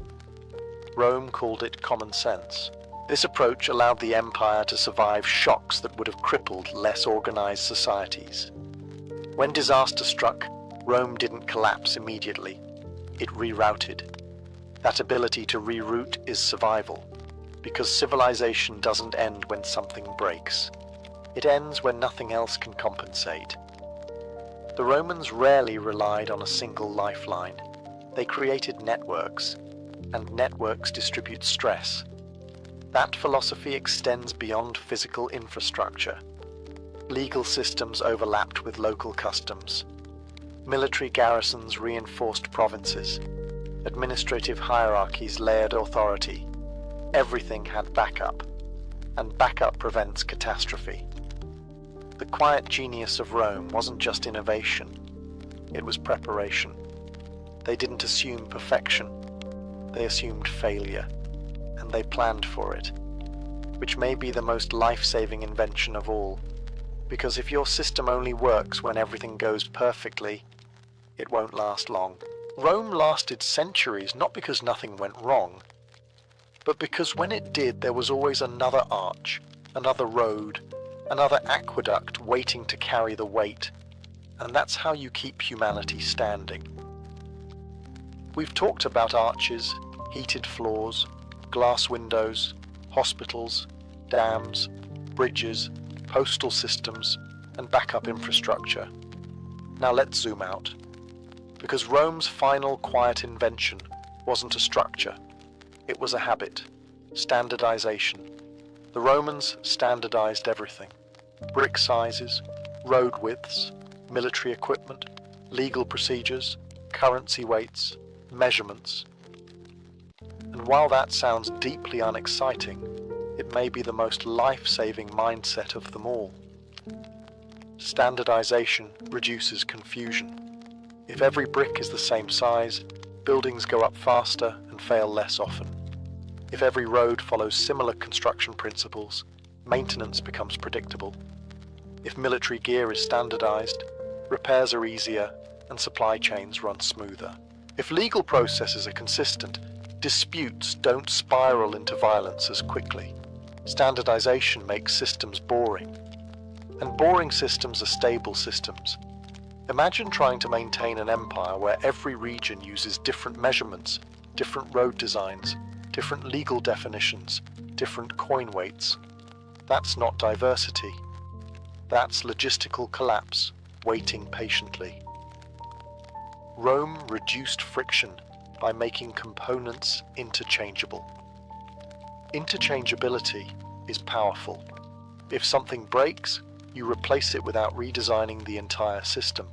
Rome called it common sense. This approach allowed the empire to survive shocks that would have crippled less organized societies. When disaster struck, Rome didn't collapse immediately. It rerouted. That ability to reroute is survival, because civilization doesn't end when something breaks. It ends when nothing else can compensate. The Romans rarely relied on a single lifeline. They created networks, and networks distribute stress. That philosophy extends beyond physical infrastructure. Legal systems overlapped with local customs. Military garrisons reinforced provinces. Administrative hierarchies layered authority. Everything had backup, and backup prevents catastrophe. The quiet genius of Rome wasn't just innovation, it was preparation. They didn't assume perfection, they assumed failure, and they planned for it, which may be the most life-saving invention of all, because if your system only works when everything goes perfectly, it won't last long. Rome lasted centuries not because nothing went wrong, but because when it did there was always another arch, another road, another aqueduct waiting to carry the weight, and that's how you keep humanity standing. We've talked about arches, heated floors, glass windows, hospitals, dams, bridges, postal systems, and backup infrastructure. Now let's zoom out. Because Rome's final quiet invention wasn't a structure, it was a habit, standardization. The Romans standardized everything. Brick sizes, road widths, military equipment, legal procedures, currency weights, measurements. And while that sounds deeply unexciting, it may be the most life-saving mindset of them all. Standardization reduces confusion. If every brick is the same size, buildings go up faster and fail less often. If every road follows similar construction principles, maintenance becomes predictable. If military gear is standardized, repairs are easier and supply chains run smoother. If legal processes are consistent, disputes don't spiral into violence as quickly. Standardization makes systems boring, and boring systems are stable systems. Imagine trying to maintain an empire where every region uses different measurements, different road designs, different legal definitions, different coin weights. That's not diversity. That's logistical collapse, waiting patiently. Rome reduced friction by making components interchangeable. Interchangeability is powerful. If something breaks, you replace it without redesigning the entire system.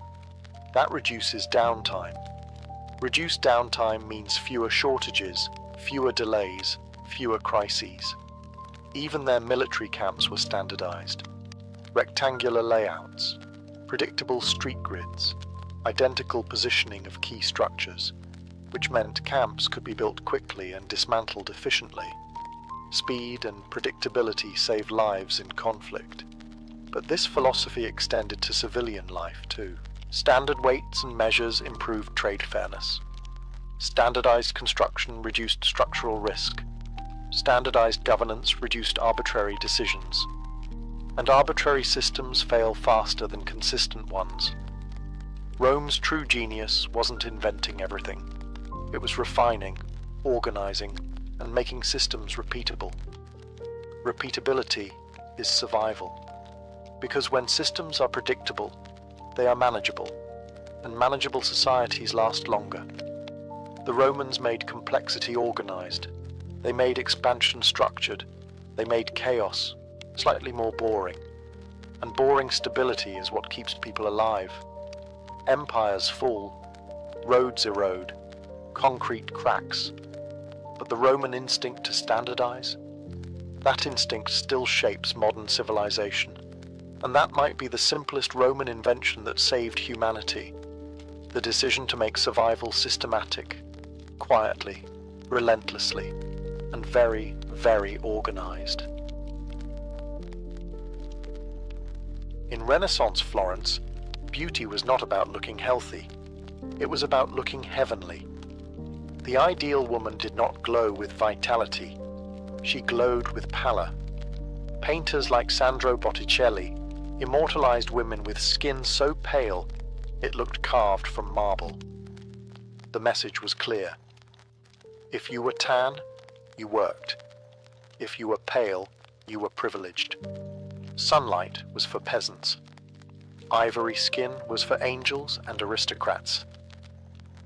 That reduces downtime. Reduced downtime means fewer shortages, fewer delays, fewer crises. Even their military camps were standardized. Rectangular layouts, predictable street grids, identical positioning of key structures, which meant camps could be built quickly and dismantled efficiently. Speed and predictability saved lives in conflict. But this philosophy extended to civilian life too. Standard weights and measures improved trade fairness. Standardized construction reduced structural risk. Standardized governance reduced arbitrary decisions. And arbitrary systems fail faster than consistent ones. Rome's true genius wasn't inventing everything. It was refining, organizing, and making systems repeatable. Repeatability is survival. Because when systems are predictable, they are manageable, and manageable societies last longer. The Romans made complexity organized. They made expansion structured. They made chaos slightly more boring. And boring stability is what keeps people alive. Empires fall, roads erode, concrete cracks. But the Roman instinct to standardize? That instinct still shapes modern civilization. And that might be the simplest Roman invention that saved humanity. The decision to make survival systematic, quietly, relentlessly, and very, very organized. In Renaissance Florence, beauty was not about looking healthy. It was about looking heavenly. The ideal woman did not glow with vitality. She glowed with pallor. Painters like Sandro Botticelli immortalized women with skin so pale it looked carved from marble. The message was clear. If you were tan, you worked. If you were pale, you were privileged. Sunlight was for peasants. Ivory skin was for angels and aristocrats.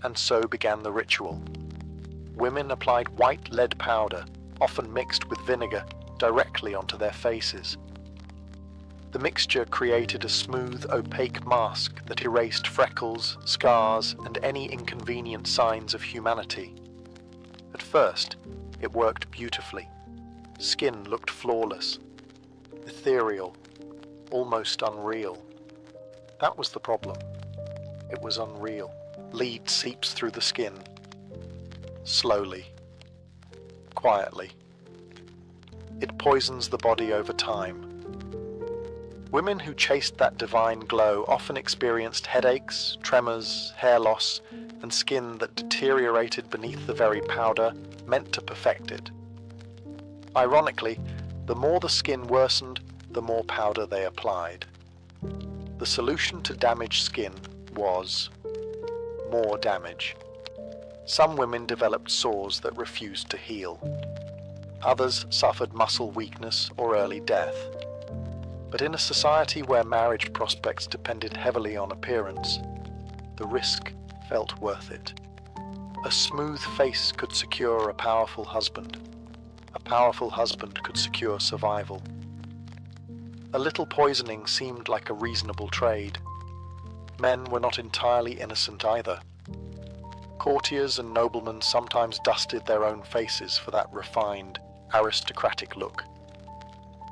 And so began the ritual. Women applied white lead powder, often mixed with vinegar, directly onto their faces. The mixture created a smooth, opaque mask that erased freckles, scars, and any inconvenient signs of humanity. At first, it worked beautifully. Skin looked flawless, ethereal, almost unreal. That was the problem. It was unreal. Lead seeps through the skin, slowly, quietly. It poisons the body over time. Women who chased that divine glow often experienced headaches, tremors, hair loss, and skin that deteriorated beneath the very powder meant to perfect it. Ironically, the more the skin worsened, the more powder they applied. The solution to damaged skin was more damage. Some women developed sores that refused to heal. Others suffered muscle weakness or early death. But in a society where marriage prospects depended heavily on appearance, the risk felt worth it. A smooth face could secure a powerful husband. A powerful husband could secure survival. A little poisoning seemed like a reasonable trade. Men were not entirely innocent either. Courtiers and noblemen sometimes dusted their own faces for that refined, aristocratic look.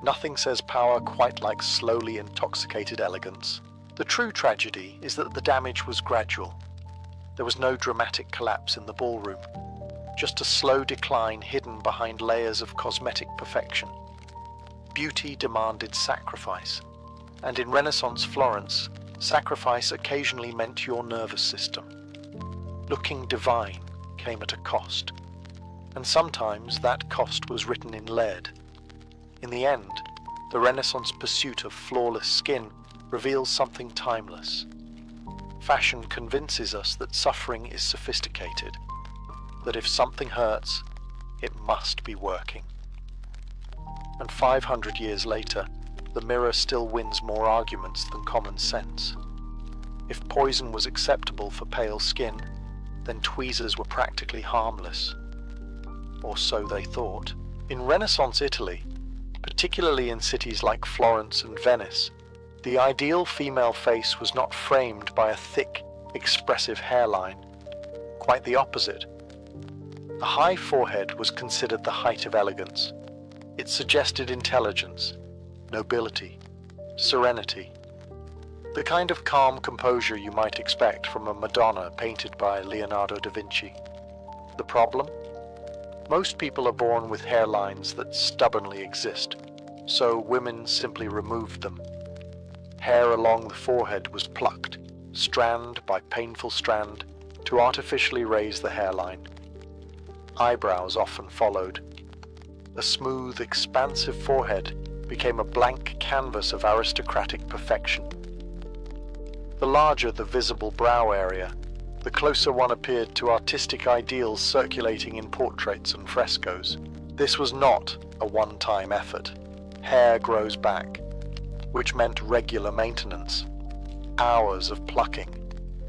Nothing says power quite like slowly intoxicated elegance. The true tragedy is that the damage was gradual. There was no dramatic collapse in the ballroom, just a slow decline hidden behind layers of cosmetic perfection. Beauty demanded sacrifice. And in Renaissance Florence, sacrifice occasionally meant your nervous system. Looking divine came at a cost, and sometimes that cost was written in lead. In the end, the Renaissance pursuit of flawless skin reveals something timeless. Fashion convinces us that suffering is sophisticated, that if something hurts, it must be working. And 500 years later, the mirror still wins more arguments than common sense. If poison was acceptable for pale skin, then tweezers were practically harmless. Or so they thought. In Renaissance Italy, particularly in cities like Florence and Venice, the ideal female face was not framed by a thick, expressive hairline. Quite the opposite. A high forehead was considered the height of elegance. It suggested intelligence, nobility, serenity, the kind of calm composure you might expect from a Madonna painted by Leonardo da Vinci. The problem? Most people are born with hairlines that stubbornly exist, so women simply removed them. Hair along the forehead was plucked, strand by painful strand, to artificially raise the hairline. Eyebrows often followed. A smooth, expansive forehead became a blank canvas of aristocratic perfection. The larger the visible brow area, the closer one appeared to artistic ideals circulating in portraits and frescoes. This was not a one-time effort. Hair grows back, which meant regular maintenance, hours of plucking,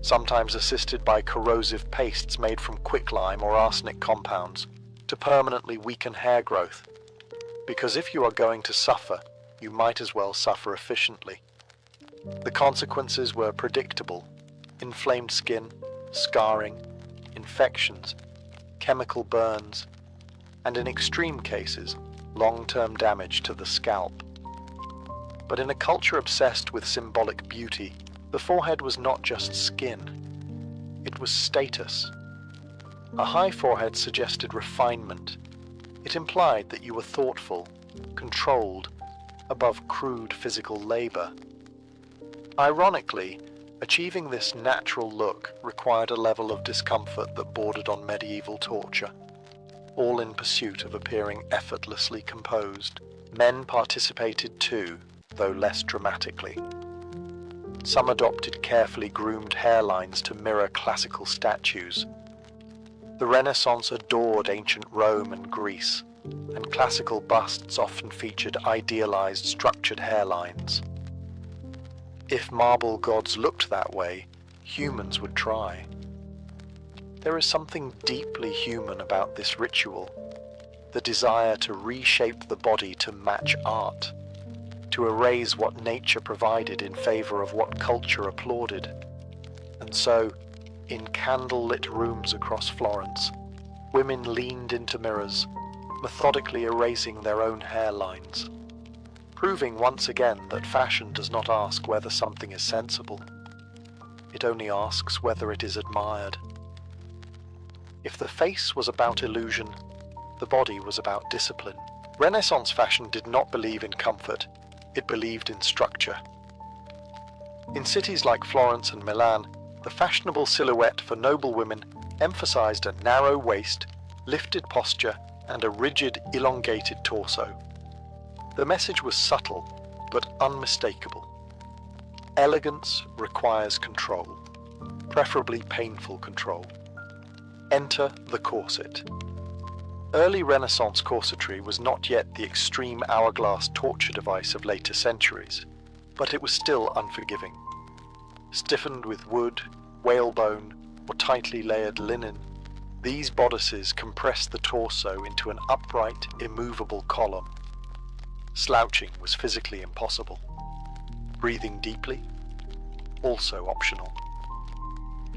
sometimes assisted by corrosive pastes made from quicklime or arsenic compounds, to permanently weaken hair growth. Because if you are going to suffer, you might as well suffer efficiently. The consequences were predictable: inflamed skin, scarring, infections, chemical burns, and in extreme cases, long-term damage to the scalp. But in a culture obsessed with symbolic beauty, the forehead was not just skin. It was status. A high forehead suggested refinement. It implied that you were thoughtful, controlled, above crude physical labor. Ironically, achieving this natural look required a level of discomfort that bordered on medieval torture, all in pursuit of appearing effortlessly composed. Men participated too, though less dramatically. Some adopted carefully groomed hairlines to mirror classical statues. The Renaissance adored ancient Rome and Greece, and classical busts often featured idealized, structured hairlines. If marble gods looked that way, humans would try. There is something deeply human about this ritual, the desire to reshape the body to match art, to erase what nature provided in favor of what culture applauded. And so, in candle-lit rooms across Florence, women leaned into mirrors, methodically erasing their own hairlines, proving once again that fashion does not ask whether something is sensible. It only asks whether it is admired. If the face was about illusion, the body was about discipline. Renaissance fashion did not believe in comfort, it believed in structure. In cities like Florence and Milan, the fashionable silhouette for noble women emphasized a narrow waist, lifted posture, and a rigid, elongated torso. The message was subtle, but unmistakable. Elegance requires control, preferably painful control. Enter the corset. Early Renaissance corsetry was not yet the extreme hourglass torture device of later centuries, but it was still unforgiving. Stiffened with wood, whalebone, or tightly layered linen, these bodices compressed the torso into an upright, immovable column. Slouching was physically impossible. Breathing deeply? Also optional.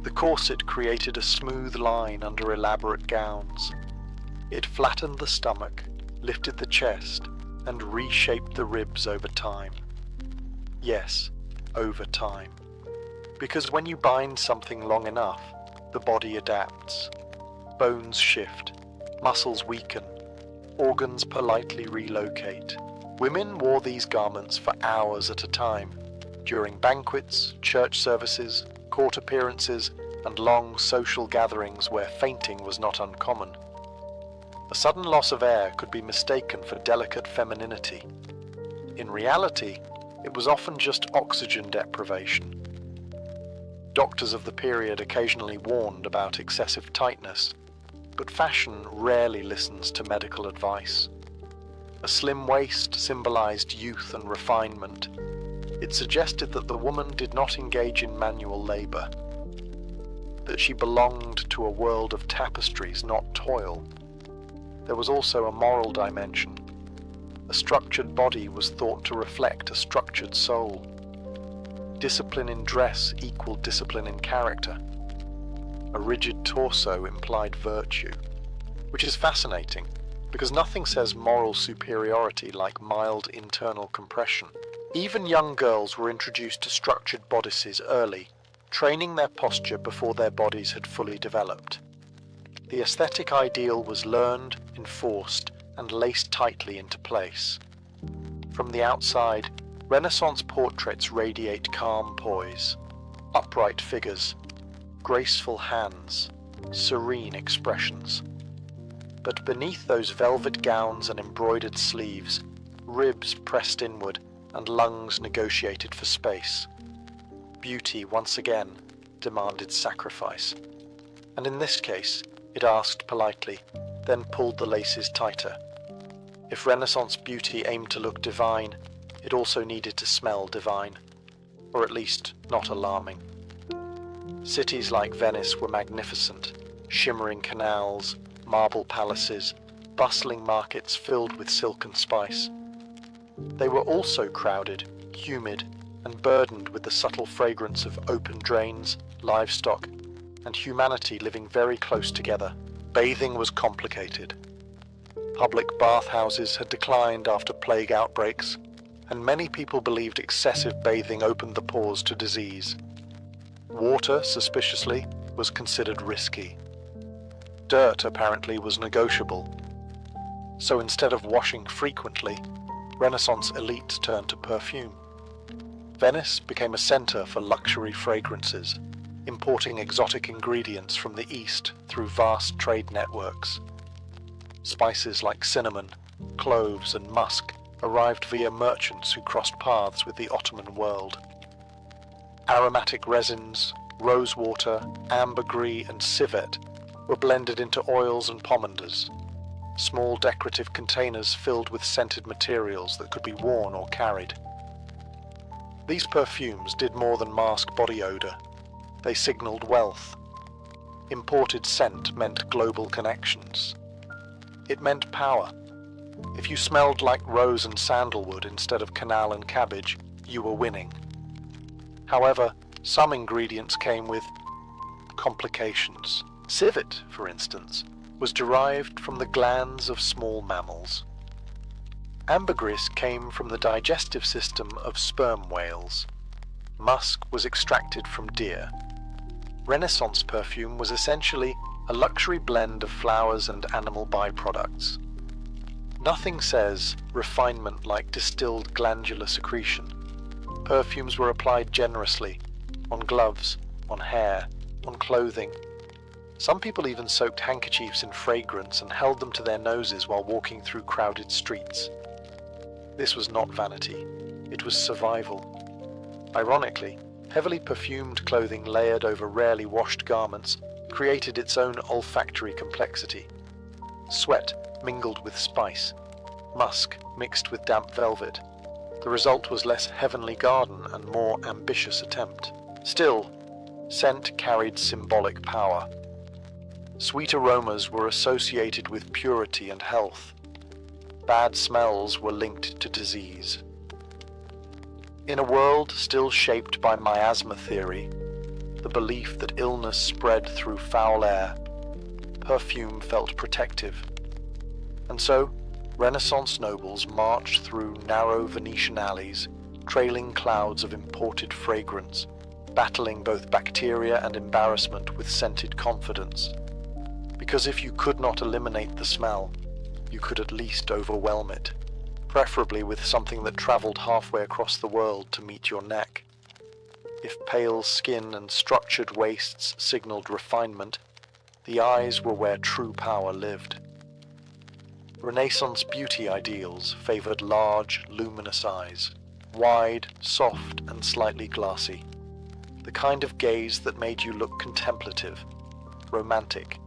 The corset created a smooth line under elaborate gowns. It flattened the stomach, lifted the chest, and reshaped the ribs over time. Yes, over time. Because when you bind something long enough, the body adapts. Bones shift, muscles weaken, organs politely relocate. Women wore these garments for hours at a time, During banquets, church services, court appearances, and long social gatherings where fainting was not uncommon. A sudden loss of air could be mistaken for delicate femininity. In reality, it was often just oxygen deprivation. Doctors of the period occasionally warned about excessive tightness, but fashion rarely listens to medical advice. A slim waist symbolized youth and refinement. It suggested that the woman did not engage in manual labor, that she belonged to a world of tapestries, not toil. There was also a moral dimension. A structured body was thought to reflect a structured soul. Discipline in dress equaled discipline in character. A rigid torso implied virtue, which is fascinating because nothing says moral superiority like mild internal compression. Even young girls were introduced to structured bodices early, training their posture before their bodies had fully developed. The aesthetic ideal was learned, enforced, and laced tightly into place. From the outside, Renaissance portraits radiate calm poise, upright figures, graceful hands, serene expressions. But beneath those velvet gowns and embroidered sleeves, ribs pressed inward and lungs negotiated for space. Beauty once again demanded sacrifice. And in this case, it asked politely, then pulled the laces tighter. If Renaissance beauty aimed to look divine, it also needed to smell divine, or at least not alarming. Cities like Venice were magnificent, shimmering canals, marble palaces, bustling markets filled with silk and spice. They were also crowded, humid, and burdened with the subtle fragrance of open drains, livestock, and humanity living very close together. Bathing was complicated. Public bathhouses had declined after plague outbreaks, and many people believed excessive bathing opened the pores to disease. Water, suspiciously, was considered risky. Dirt, apparently, was negotiable. So instead of washing frequently, Renaissance elites turned to perfume. Venice became a center for luxury fragrances, importing exotic ingredients from the East through vast trade networks. Spices like cinnamon, cloves, and musk arrived via merchants who crossed paths with the Ottoman world. Aromatic resins, rosewater, ambergris, and civet were blended into oils and pomanders, small decorative containers filled with scented materials that could be worn or carried. These perfumes did more than mask body odor. They signaled wealth. Imported scent meant global connections. It meant power. If you smelled like rose and sandalwood instead of canal and cabbage, you were winning. However, some ingredients came with complications. Civet, for instance, was derived from the glands of small mammals. Ambergris came from the digestive system of sperm whales. Musk was extracted from deer. Renaissance perfume was essentially a luxury blend of flowers and animal byproducts. Nothing says refinement like distilled glandular secretion. Perfumes were applied generously, on gloves, on hair, on clothing. Some people even soaked handkerchiefs in fragrance and held them to their noses while walking through crowded streets. This was not vanity, it was survival. Ironically, heavily perfumed clothing layered over rarely washed garments created its own olfactory complexity. Sweat mingled with spice, musk mixed with damp velvet. The result was less heavenly garden and more ambitious attempt. Still, scent carried symbolic power. Sweet aromas were associated with purity and health. Bad smells were linked to disease. In a world still shaped by miasma theory, the belief that illness spread through foul air, perfume felt protective. And so, Renaissance nobles marched through narrow Venetian alleys, trailing clouds of imported fragrance, battling both bacteria and embarrassment with scented confidence. Because if you could not eliminate the smell, you could at least overwhelm it, preferably with something that traveled halfway across the world to meet your neck. If pale skin and structured waists signaled refinement, the eyes were where true power lived. Renaissance beauty ideals favored large, luminous eyes, wide, soft, and slightly glassy, the kind of gaze that made you look contemplative, romantic,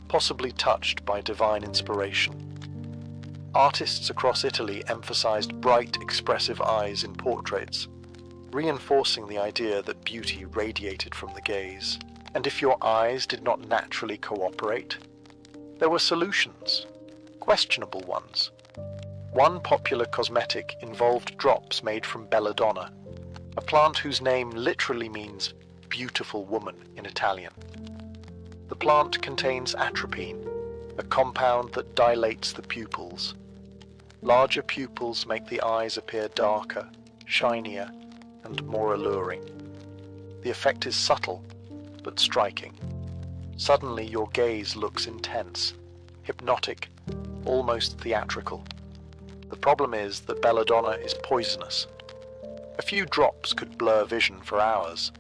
possibly touched by divine inspiration. Artists across Italy emphasized bright, expressive eyes in portraits, reinforcing the idea that beauty radiated from the gaze. And if your eyes did not naturally cooperate, there were solutions, questionable ones. One popular cosmetic involved drops made from Belladonna, a plant whose name literally means beautiful woman in Italian. The plant contains atropine, a compound that dilates the pupils. Larger pupils make the eyes appear darker, shinier, and more alluring. The effect is subtle, but striking. Suddenly your gaze looks intense, hypnotic, almost theatrical. The problem is that Belladonna is poisonous. A few drops could blur vision for hours.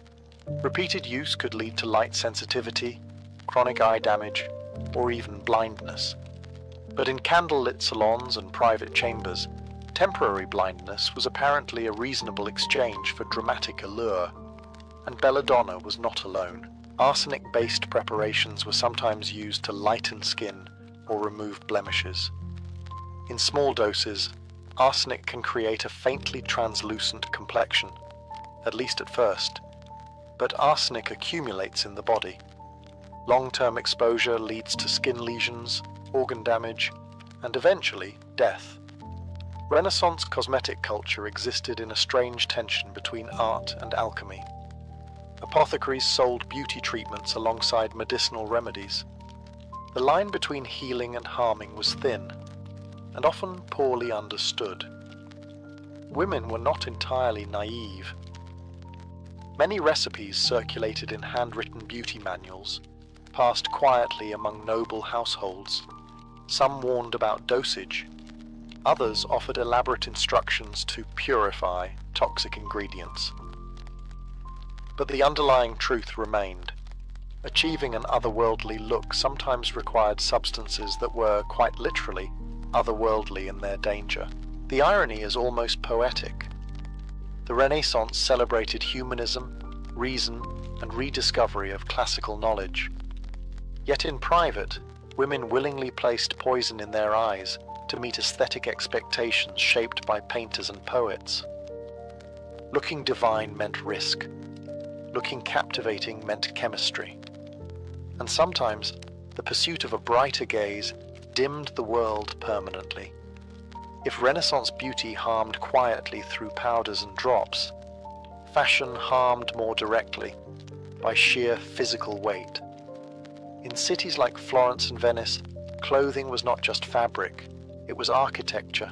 Repeated use could lead to light sensitivity, chronic eye damage, or even blindness. But in candlelit salons and private chambers, temporary blindness was apparently a reasonable exchange for dramatic allure. And Belladonna was not alone. Arsenic-based preparations were sometimes used to lighten skin or remove blemishes. In small doses, arsenic can create a faintly translucent complexion, at least at first, but arsenic accumulates in the body. Long-term exposure leads to skin lesions, organ damage, and eventually death. Renaissance cosmetic culture existed in a strange tension between art and alchemy. Apothecaries sold beauty treatments alongside medicinal remedies. The line between healing and harming was thin, and often poorly understood. Women were not entirely naive. Many recipes circulated in handwritten beauty manuals, passed quietly among noble households. Some warned about dosage. Others offered elaborate instructions to purify toxic ingredients. But the underlying truth remained. Achieving an otherworldly look sometimes required substances that were, quite literally, otherworldly in their danger. The irony is almost poetic. The Renaissance celebrated humanism, reason, and rediscovery of classical knowledge. Yet in private, women willingly placed poison in their eyes to meet aesthetic expectations shaped by painters and poets. Looking divine meant risk. Looking captivating meant chemistry. And sometimes, the pursuit of a brighter gaze dimmed the world permanently. If Renaissance beauty harmed quietly through powders and drops, fashion harmed more directly, by sheer physical weight. In cities like Florence and Venice, clothing was not just fabric, it was architecture.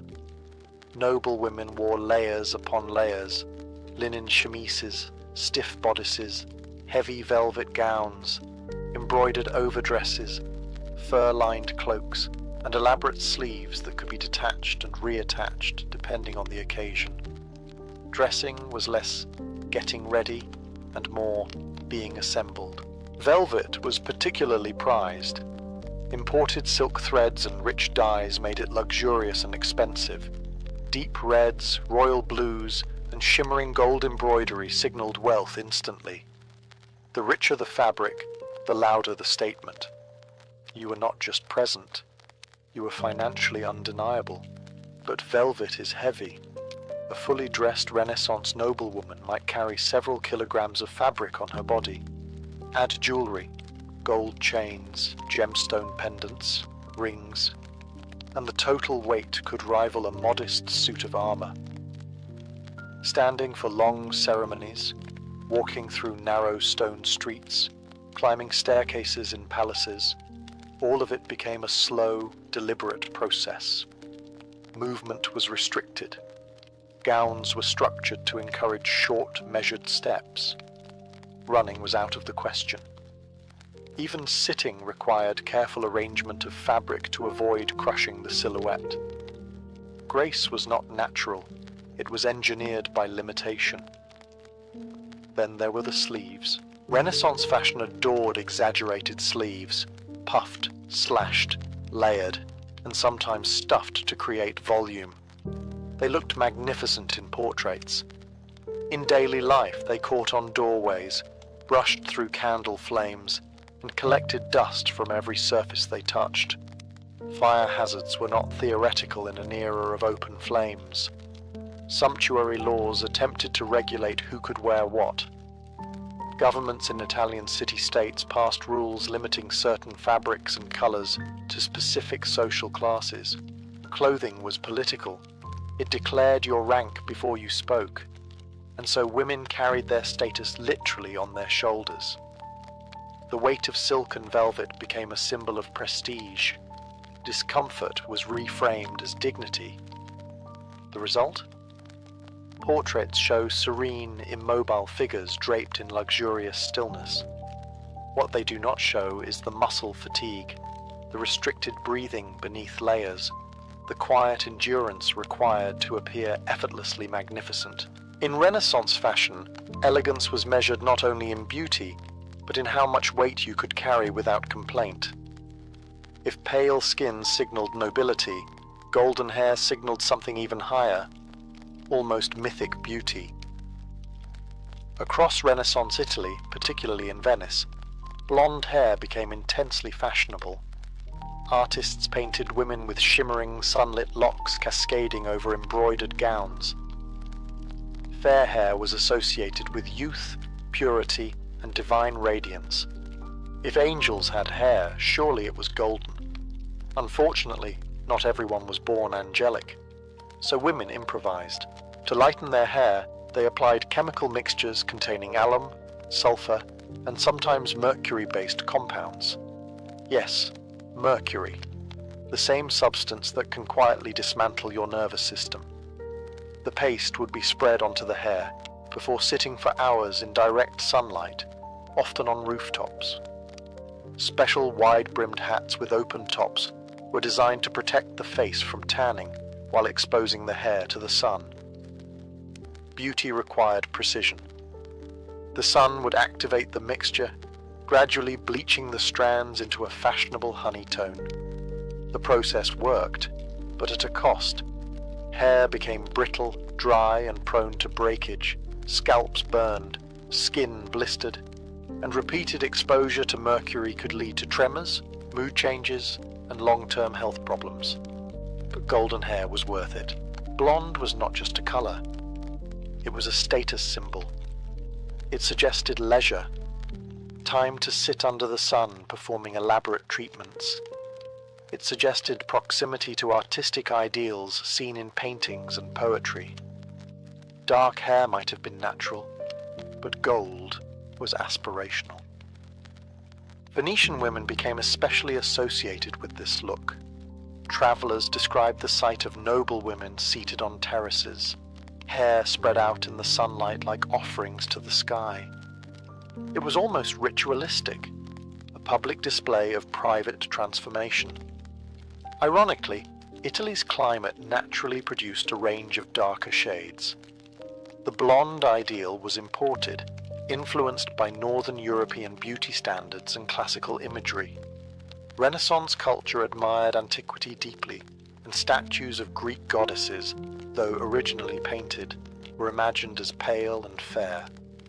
Noble women wore layers upon layers, linen chemises, stiff bodices, heavy velvet gowns, embroidered overdresses, fur-lined cloaks, and elaborate sleeves that could be detached and reattached depending on the occasion. Dressing was less getting ready and more being assembled. Velvet was particularly prized. Imported silk threads and rich dyes made it luxurious and expensive. Deep reds, royal blues, and shimmering gold embroidery signaled wealth instantly. The richer the fabric, the louder the statement. You were not just present, you were financially undeniable. But velvet is heavy. A fully dressed Renaissance noblewoman might carry several kilograms of fabric on her body. Add jewelry, gold chains, gemstone pendants, rings, and the total weight could rival a modest suit of armor. Standing for long ceremonies, walking through narrow stone streets, climbing staircases in palaces, all of it became a slow, deliberate process. Movement was restricted. Gowns were structured to encourage short, measured steps. Running was out of the question. Even sitting required careful arrangement of fabric to avoid crushing the silhouette. Grace was not natural, it was engineered by limitation. Then there were the sleeves. Renaissance fashion adored exaggerated sleeves, puffed, slashed, layered, and sometimes stuffed to create volume. They looked magnificent in portraits. In daily life, they caught on doorways, brushed through candle flames, and collected dust from every surface they touched. Fire hazards were not theoretical in an era of open flames. Sumptuary laws attempted to regulate who could wear what. Governments in Italian city-states passed rules limiting certain fabrics and colors to specific social classes. Clothing was political. It declared your rank before you spoke, and so women carried their status literally on their shoulders. The weight of silk and velvet became a symbol of prestige. Discomfort was reframed as dignity. The result? Portraits show serene, immobile figures draped in luxurious stillness. What they do not show is the muscle fatigue, the restricted breathing beneath layers, the quiet endurance required to appear effortlessly magnificent. In Renaissance fashion, elegance was measured not only in beauty, but in how much weight you could carry without complaint. If pale skin signaled nobility, golden hair signaled something even higher, almost mythic beauty. Across Renaissance Italy, particularly in Venice, blonde hair became intensely fashionable. Artists painted women with shimmering, sunlit locks cascading over embroidered gowns. Fair hair was associated with youth, purity, and divine radiance. If angels had hair, surely it was golden. Unfortunately, not everyone was born angelic, so women improvised. To lighten their hair, they applied chemical mixtures containing alum, sulfur, and sometimes mercury-based compounds. Yes, mercury, the same substance that can quietly dismantle your nervous system. The paste would be spread onto the hair before sitting for hours in direct sunlight, often on rooftops. Special wide-brimmed hats with open tops were designed to protect the face from tanning while exposing the hair to the sun. Beauty required precision. The sun would activate the mixture, gradually bleaching the strands into a fashionable honey tone. The process worked, but at a cost. Hair became brittle, dry, and prone to breakage, scalps burned, skin blistered, and repeated exposure to mercury could lead to tremors, mood changes, and long-term health problems. But golden hair was worth it. Blonde was not just a color. It was a status symbol. It suggested leisure, time to sit under the sun performing elaborate treatments. It suggested proximity to artistic ideals seen in paintings and poetry. Dark hair might have been natural, but gold was aspirational. Venetian women became especially associated with this look. Travelers described the sight of noble women seated on terraces, hair spread out in the sunlight like offerings to the sky. It was almost ritualistic, a public display of private transformation. Ironically, Italy's climate naturally produced a range of darker shades. The blonde ideal was imported, influenced by Northern European beauty standards and classical imagery. Renaissance culture admired antiquity deeply, and statues of Greek goddesses, though originally painted, were imagined as pale and fair.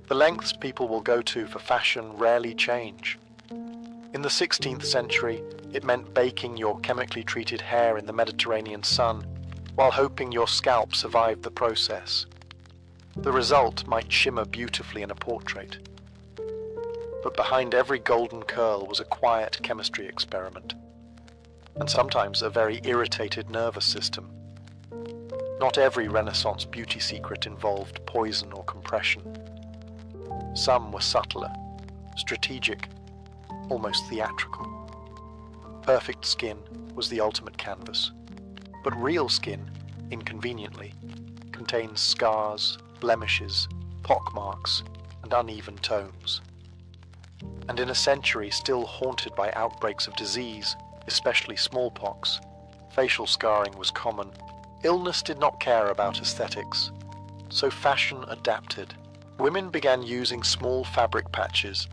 The lengths people will go to for fashion rarely change. In the 16th century, it meant baking your chemically treated hair in the Mediterranean sun while hoping your scalp survived the process. The result might shimmer beautifully in a portrait. But behind every golden curl was a quiet chemistry experiment, and sometimes a very irritated nervous system. Not every Renaissance beauty secret involved poison or compression. Some were subtler, strategic, almost theatrical. Perfect skin was the ultimate canvas, but real skin, inconveniently, contains scars, blemishes, pockmarks, and uneven tones. And in a century still haunted by outbreaks of disease, especially smallpox, facial scarring was common. Illness did not care about aesthetics, so fashion adapted. Women began using small fabric patches,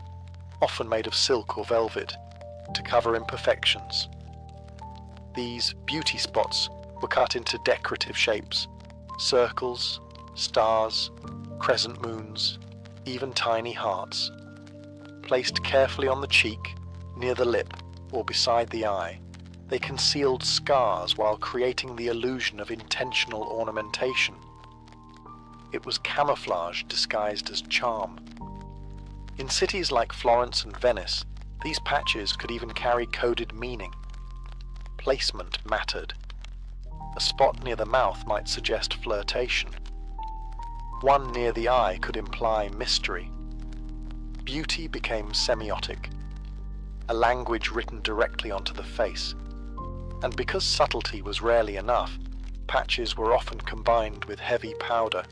often made of silk or velvet, to cover imperfections. These beauty spots were cut into decorative shapes: circles, stars, crescent moons, even tiny hearts. Placed carefully on the cheek, near the lip, or beside the eye, they concealed scars while creating the illusion of intentional ornamentation. It was camouflage disguised as charm. In cities like Florence and Venice, these patches could even carry coded meaning. Placement mattered. A spot near the mouth might suggest flirtation. One near the eye could imply mystery. Beauty became semiotic, a language written directly onto the face. And because subtlety was rarely enough, patches were often combined with heavy powder,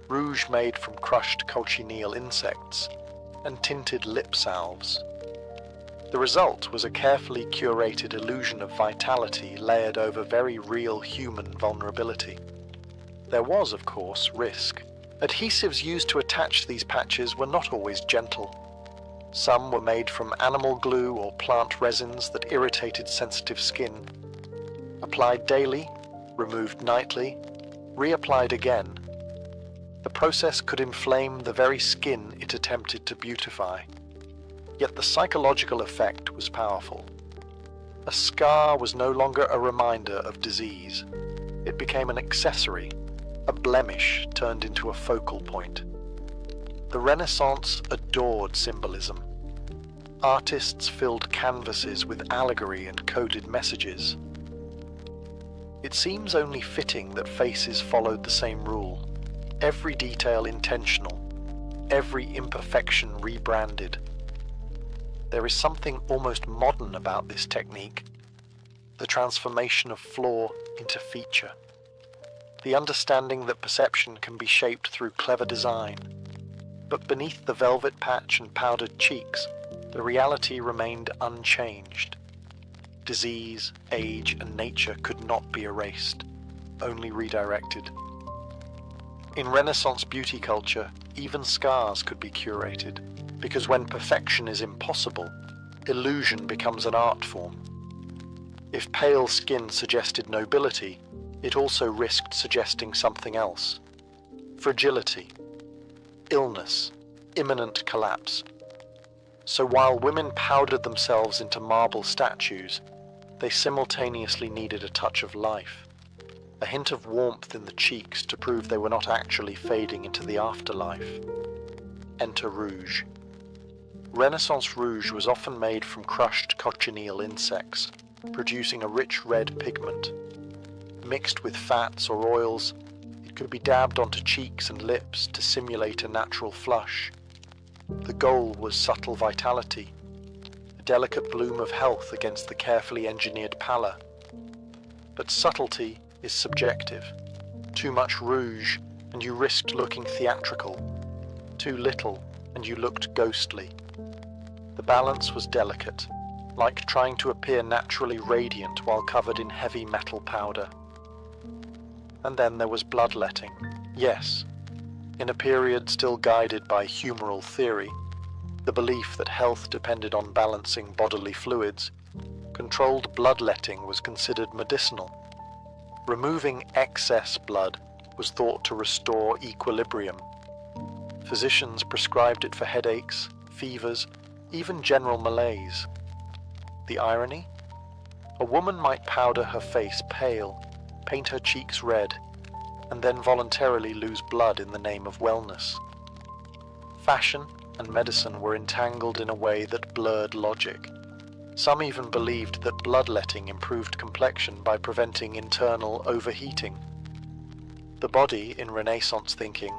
rouge made from crushed cochineal insects, and tinted lip salves. The result was a carefully curated illusion of vitality layered over very real human vulnerability. There was, of course, risk. Adhesives used to attach these patches were not always gentle. Some were made from animal glue or plant resins that irritated sensitive skin. Applied daily, removed nightly, reapplied again, the process could inflame the very skin it attempted to beautify. Yet the psychological effect was powerful. A scar was no longer a reminder of disease. It became an accessory, a blemish turned into a focal point. The Renaissance adored symbolism. Artists filled canvases with allegory and coded messages. It seems only fitting that faces followed the same rule. Every detail intentional, every imperfection rebranded. There is something almost modern about this technique, the transformation of flaw into feature, the understanding that perception can be shaped through clever design. But beneath the velvet patch and powdered cheeks, the reality remained unchanged. Disease, age, and nature could not be erased, only redirected. In Renaissance beauty culture, even scars could be curated, because when perfection is impossible, illusion becomes an art form. If pale skin suggested nobility, it also risked suggesting something else: fragility, illness, imminent collapse. So while women powdered themselves into marble statues, they simultaneously needed a touch of life. A hint of warmth in the cheeks to prove they were not actually fading into the afterlife. Enter rouge. Renaissance rouge was often made from crushed cochineal insects, producing a rich red pigment. Mixed with fats or oils, it could be dabbed onto cheeks and lips to simulate a natural flush. The goal was subtle vitality, a delicate bloom of health against the carefully engineered pallor. But subtlety is subjective. Too much rouge, and you risked looking theatrical. Too little, and you looked ghostly. The balance was delicate, like trying to appear naturally radiant while covered in heavy metal powder. And then there was bloodletting. Yes, in a period still guided by humoral theory, the belief that health depended on balancing bodily fluids, controlled bloodletting was considered medicinal. Removing excess blood was thought to restore equilibrium. Physicians prescribed it for headaches, fevers, even general malaise. The irony? A woman might powder her face pale, paint her cheeks red, and then voluntarily lose blood in the name of wellness. Fashion and medicine were entangled in a way that blurred logic. Some even believed that bloodletting improved complexion by preventing internal overheating. The body, in Renaissance thinking,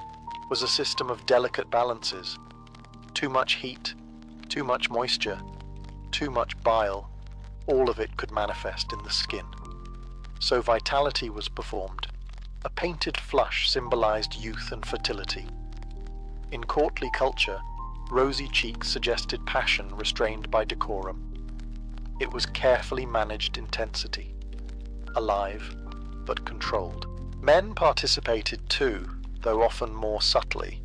was a system of delicate balances. Too much heat, too much moisture, too much bile, all of it could manifest in the skin. So vitality was performed. A painted flush symbolized youth and fertility. In courtly culture, rosy cheeks suggested passion restrained by decorum. It was carefully managed intensity, alive but controlled. Men participated too, though often more subtly.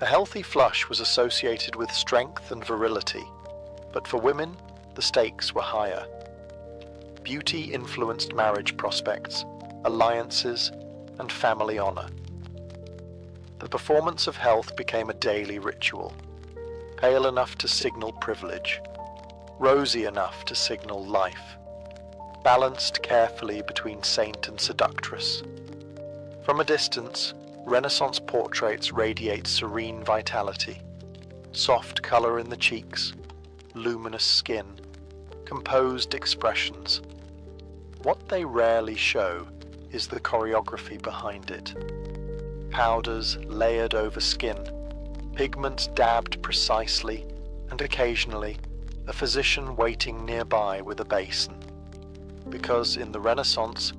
A healthy flush was associated with strength and virility, but for women, the stakes were higher. Beauty influenced marriage prospects, alliances, and family honor. The performance of health became a daily ritual, pale enough to signal privilege, rosy enough to signal life, balanced carefully between saint and seductress. From a distance, Renaissance portraits radiate serene vitality, soft color in the cheeks, luminous skin, composed expressions. What they rarely show is the choreography behind it. Powders layered over skin, pigments dabbed precisely, and occasionally a physician waiting nearby with a basin. Because in the Renaissance,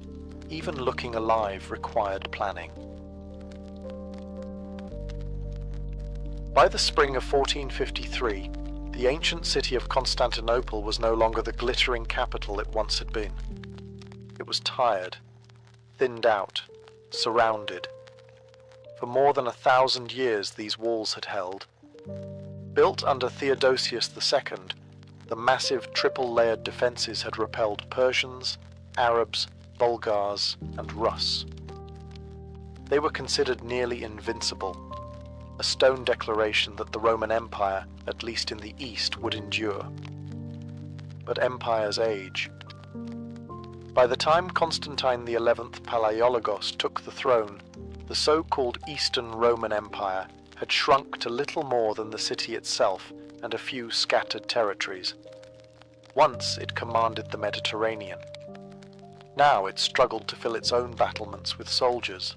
even looking alive required planning. By the spring of 1453, the ancient city of Constantinople was no longer the glittering capital it once had been. It was tired, thinned out, surrounded. For more than 1,000 years these walls had held. Built under Theodosius II, the massive triple-layered defences had repelled Persians, Arabs, Bulgars, and Rus. They were considered nearly invincible, a stone declaration that the Roman Empire, at least in the east, would endure. But empires age. By the time Constantine XI Palaiologos took the throne, the so-called Eastern Roman Empire had shrunk to little more than the city itself and a few scattered territories. Once it commanded the Mediterranean. Now it struggled to fill its own battlements with soldiers.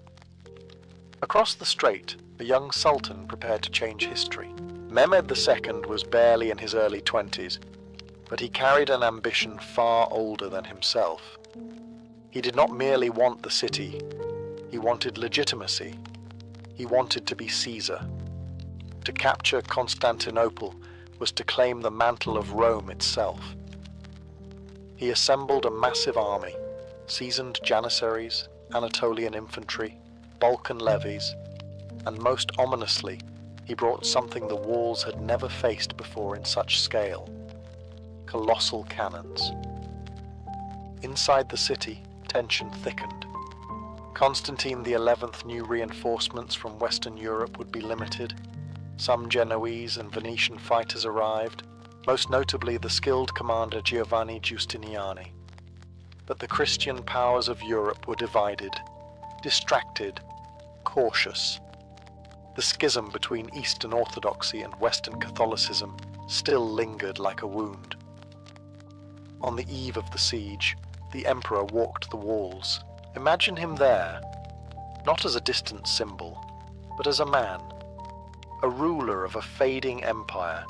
Across the strait, a young sultan prepared to change history. Mehmed II was barely in his early 20s, but he carried an ambition far older than himself. He did not merely want the city, he wanted legitimacy. He wanted to be Caesar. To capture Constantinople was to claim the mantle of Rome itself. He assembled a massive army, seasoned janissaries, Anatolian infantry, Balkan levies, and most ominously, he brought something the walls had never faced before in such scale: colossal cannons. Inside the city, tension thickened. Constantine XI knew reinforcements from Western Europe would be limited. Some Genoese and Venetian fighters arrived, most notably the skilled commander Giovanni Giustiniani. But the Christian powers of Europe were divided, distracted, cautious. The schism between Eastern Orthodoxy and Western Catholicism still lingered like a wound. On the eve of the siege, the emperor walked the walls. Imagine him there, not as a distant symbol, but as a man, a ruler of a fading empire,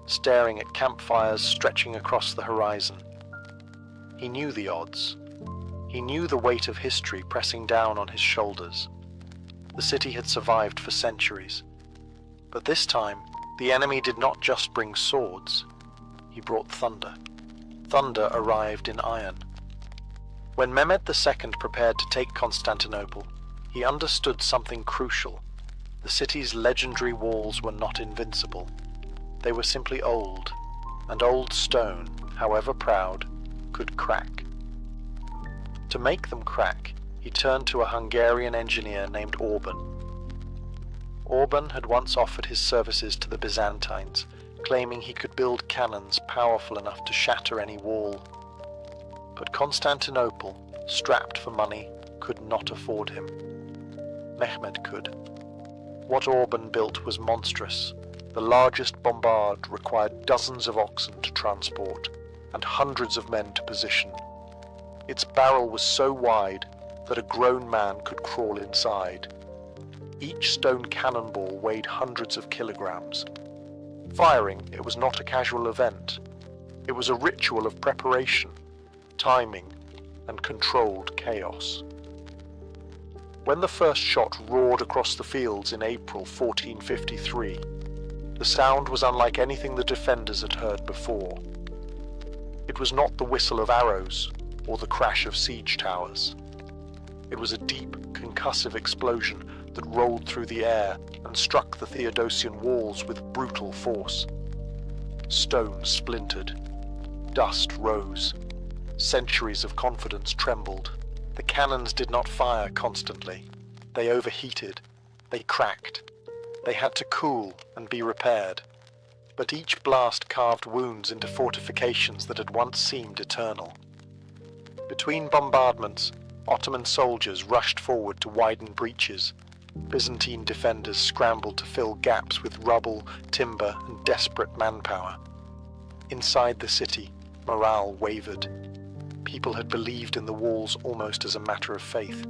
staring at campfires stretching across the horizon. He knew the odds. He knew the weight of history pressing down on his shoulders. The city had survived for centuries. But this time, the enemy did not just bring swords. He brought thunder. Thunder arrived in iron. When Mehmed II prepared to take Constantinople, he understood something crucial. The city's legendary walls were not invincible. They were simply old, and old stone, however proud, could crack. To make them crack, he turned to a Hungarian engineer named Orban. Orban had once offered his services to the Byzantines, claiming he could build cannons powerful enough to shatter any wall. But Constantinople, strapped for money, could not afford him. Mehmed could. What Orban built was monstrous. The largest bombard required dozens of oxen to transport, and hundreds of men to position. Its barrel was so wide that a grown man could crawl inside. Each stone cannonball weighed hundreds of kilograms. Firing, it was not a casual event. It was a ritual of preparation, timing, and controlled chaos. When the first shot roared across the fields in April 1453, the sound was unlike anything the defenders had heard before. It was not the whistle of arrows or the crash of siege towers. It was a deep, concussive explosion that rolled through the air and struck the Theodosian walls with brutal force. Stone splintered. Dust rose. Centuries of confidence trembled. The cannons did not fire constantly. They overheated. They cracked. They had to cool and be repaired. But each blast carved wounds into fortifications that had once seemed eternal. Between bombardments, Ottoman soldiers rushed forward to widen breaches. Byzantine defenders scrambled to fill gaps with rubble, timber, and desperate manpower. Inside the city, morale wavered. People had believed in the walls almost as a matter of faith.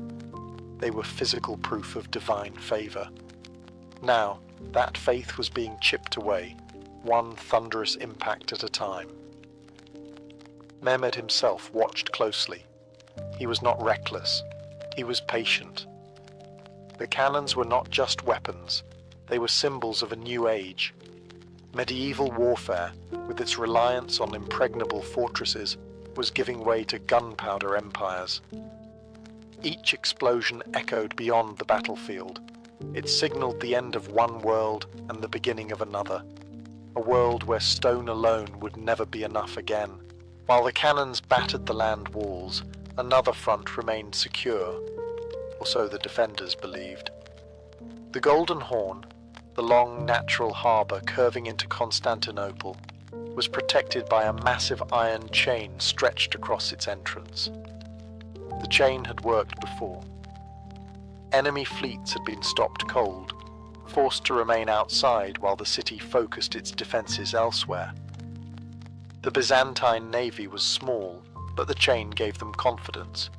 They were physical proof of divine favor. Now, that faith was being chipped away, one thunderous impact at a time. Mehmed himself watched closely. He was not reckless. He was patient. The cannons were not just weapons. They were symbols of a new age. Medieval warfare, with its reliance on impregnable fortresses, was giving way to gunpowder empires. Each explosion echoed beyond the battlefield. It signaled the end of one world and the beginning of another, a world where stone alone would never be enough again. While the cannons battered the land walls, another front remained secure, or so the defenders believed. The Golden Horn, the long natural harbour curving into Constantinople, was protected by a massive iron chain stretched across its entrance. The chain had worked before. Enemy fleets had been stopped cold, forced to remain outside while the city focused its defences elsewhere. The Byzantine navy was small, but the chain gave them confidence.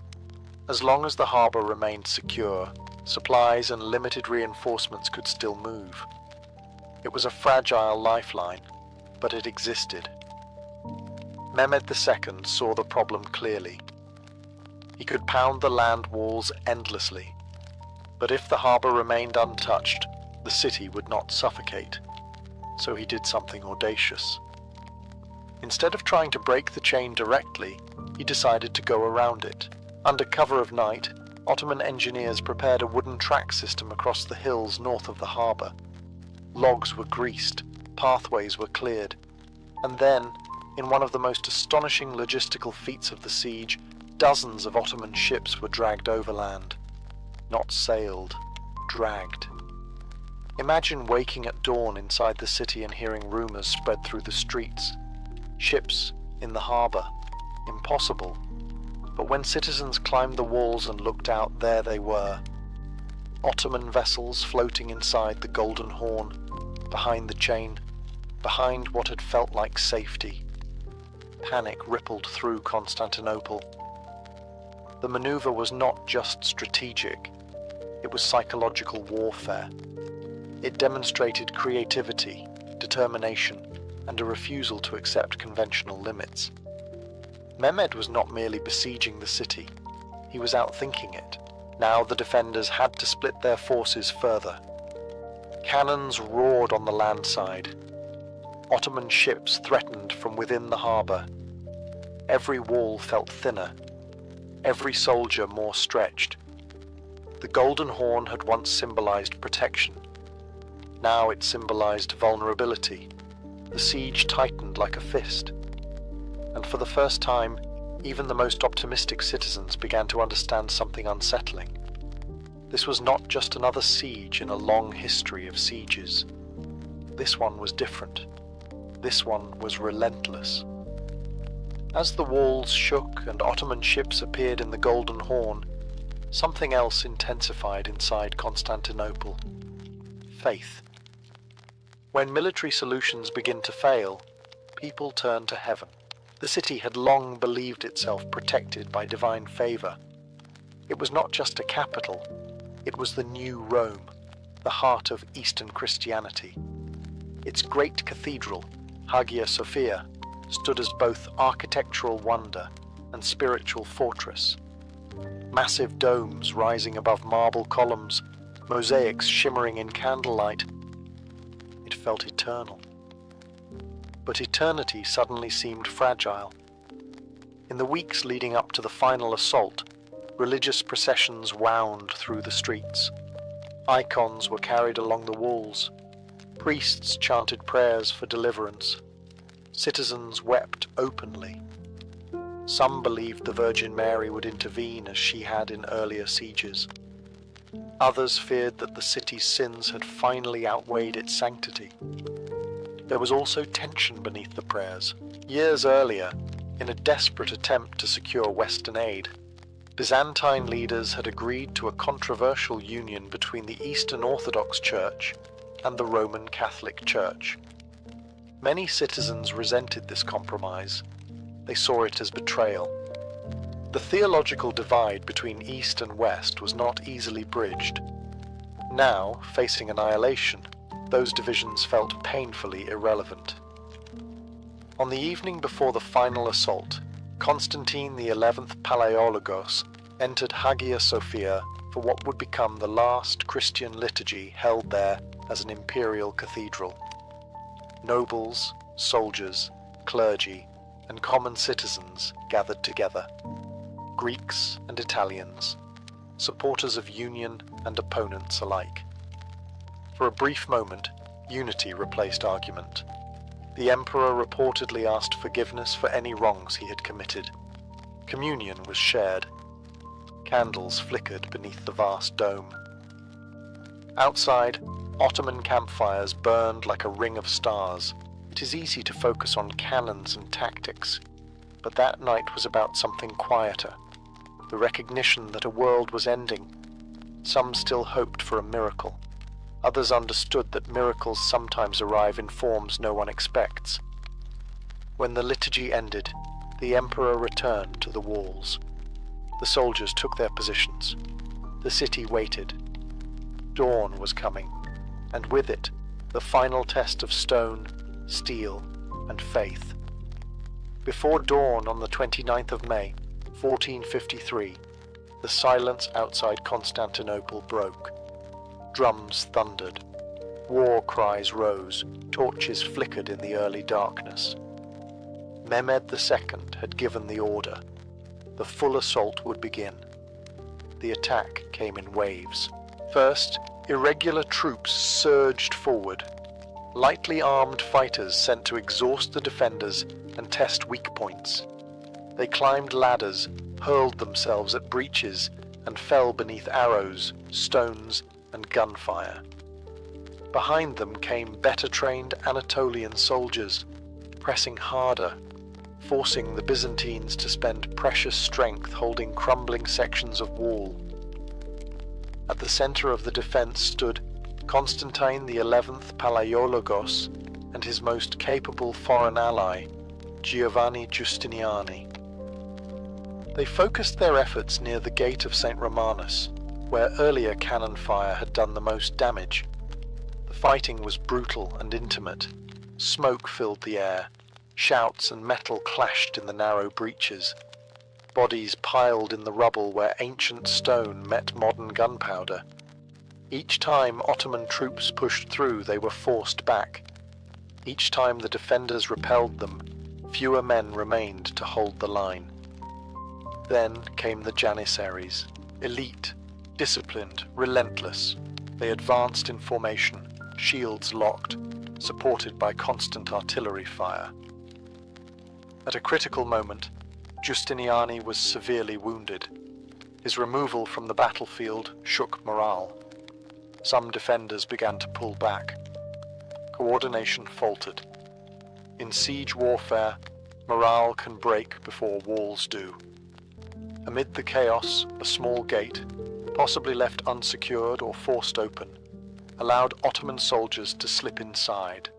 As long as the harbour remained secure, supplies and limited reinforcements could still move. It was a fragile lifeline, but it existed. Mehmed II saw the problem clearly. He could pound the land walls endlessly, but if the harbour remained untouched, the city would not suffocate. So he did something audacious. Instead of trying to break the chain directly, he decided to go around it. Under cover of night, Ottoman engineers prepared a wooden track system across the hills north of the harbour. Logs were greased, pathways were cleared, and then, in one of the most astonishing logistical feats of the siege, dozens of Ottoman ships were dragged overland. Not sailed, dragged. Imagine waking at dawn inside the city and hearing rumours spread through the streets. Ships in the harbour. Impossible. But when citizens climbed the walls and looked out, there they were. Ottoman vessels floating inside the Golden Horn, behind the chain, behind what had felt like safety. Panic rippled through Constantinople. The maneuver was not just strategic, it was psychological warfare. It demonstrated creativity, determination, and a refusal to accept conventional limits. Mehmed was not merely besieging the city, he was outthinking it. Now the defenders had to split their forces further. Cannons roared on the land side. Ottoman ships threatened from within the harbour. Every wall felt thinner, every soldier more stretched. The Golden Horn had once symbolized protection. Now it symbolized vulnerability. The siege tightened like a fist. And for the first time, even the most optimistic citizens began to understand something unsettling. This was not just another siege in a long history of sieges. This one was different. This one was relentless. As the walls shook and Ottoman ships appeared in the Golden Horn, something else intensified inside Constantinople. Faith. When military solutions begin to fail, people turn to heaven. The city had long believed itself protected by divine favor. It was not just a capital, it was the new Rome, the heart of Eastern Christianity. Its great cathedral, Hagia Sophia, stood as both architectural wonder and spiritual fortress. Massive domes rising above marble columns, mosaics shimmering in candlelight. It felt eternal. But eternity suddenly seemed fragile. In the weeks leading up to the final assault, religious processions wound through the streets. Icons were carried along the walls. Priests chanted prayers for deliverance. Citizens wept openly. Some believed the Virgin Mary would intervene as she had in earlier sieges. Others feared that the city's sins had finally outweighed its sanctity. There was also tension beneath the prayers. Years earlier, in a desperate attempt to secure Western aid, Byzantine leaders had agreed to a controversial union between the Eastern Orthodox Church and the Roman Catholic Church. Many citizens resented this compromise. They saw it as betrayal. The theological divide between East and West was not easily bridged. Now, facing annihilation, those divisions felt painfully irrelevant. On the evening before the final assault, Constantine XI Palaiologos entered Hagia Sophia for what would become the last Christian liturgy held there as an imperial cathedral. Nobles, soldiers, clergy, and common citizens gathered together. Greeks and Italians, supporters of union and opponents alike. For a brief moment, unity replaced argument. The emperor reportedly asked forgiveness for any wrongs he had committed. Communion was shared. Candles flickered beneath the vast dome. Outside, Ottoman campfires burned like a ring of stars. It is easy to focus on cannons and tactics, but that night was about something quieter. The recognition that a world was ending. Some still hoped for a miracle. Others understood that miracles sometimes arrive in forms no one expects. When the liturgy ended, the emperor returned to the walls. The soldiers took their positions. The city waited. Dawn was coming, and with it, the final test of stone, steel, and faith. Before dawn on the 29th of May, 1453, the silence outside Constantinople broke. Drums thundered. War cries rose. Torches flickered in the early darkness. Mehmed II had given the order. The full assault would begin. The attack came in waves. First, irregular troops surged forward. Lightly armed fighters sent to exhaust the defenders and test weak points. They climbed ladders, hurled themselves at breaches, and fell beneath arrows, stones, and gunfire. Behind them came better-trained Anatolian soldiers, pressing harder, forcing the Byzantines to spend precious strength holding crumbling sections of wall. At the center of the defense stood Constantine XI Palaiologos and his most capable foreign ally, Giovanni Giustiniani. They focused their efforts near the gate of St. Romanus, where earlier cannon fire had done the most damage. The fighting was brutal and intimate. Smoke filled the air. Shouts and metal clashed in the narrow breaches. Bodies piled in the rubble where ancient stone met modern gunpowder. Each time Ottoman troops pushed through, they were forced back. Each time the defenders repelled them, fewer men remained to hold the line. Then came the Janissaries, elite, disciplined, relentless. They advanced in formation, shields locked, supported by constant artillery fire. At a critical moment, Giustiniani was severely wounded. His removal from the battlefield shook morale. Some defenders began to pull back. Coordination faltered. In siege warfare, morale can break before walls do. Amid the chaos, a small gate, possibly left unsecured or forced open, allowed Ottoman soldiers to slip inside.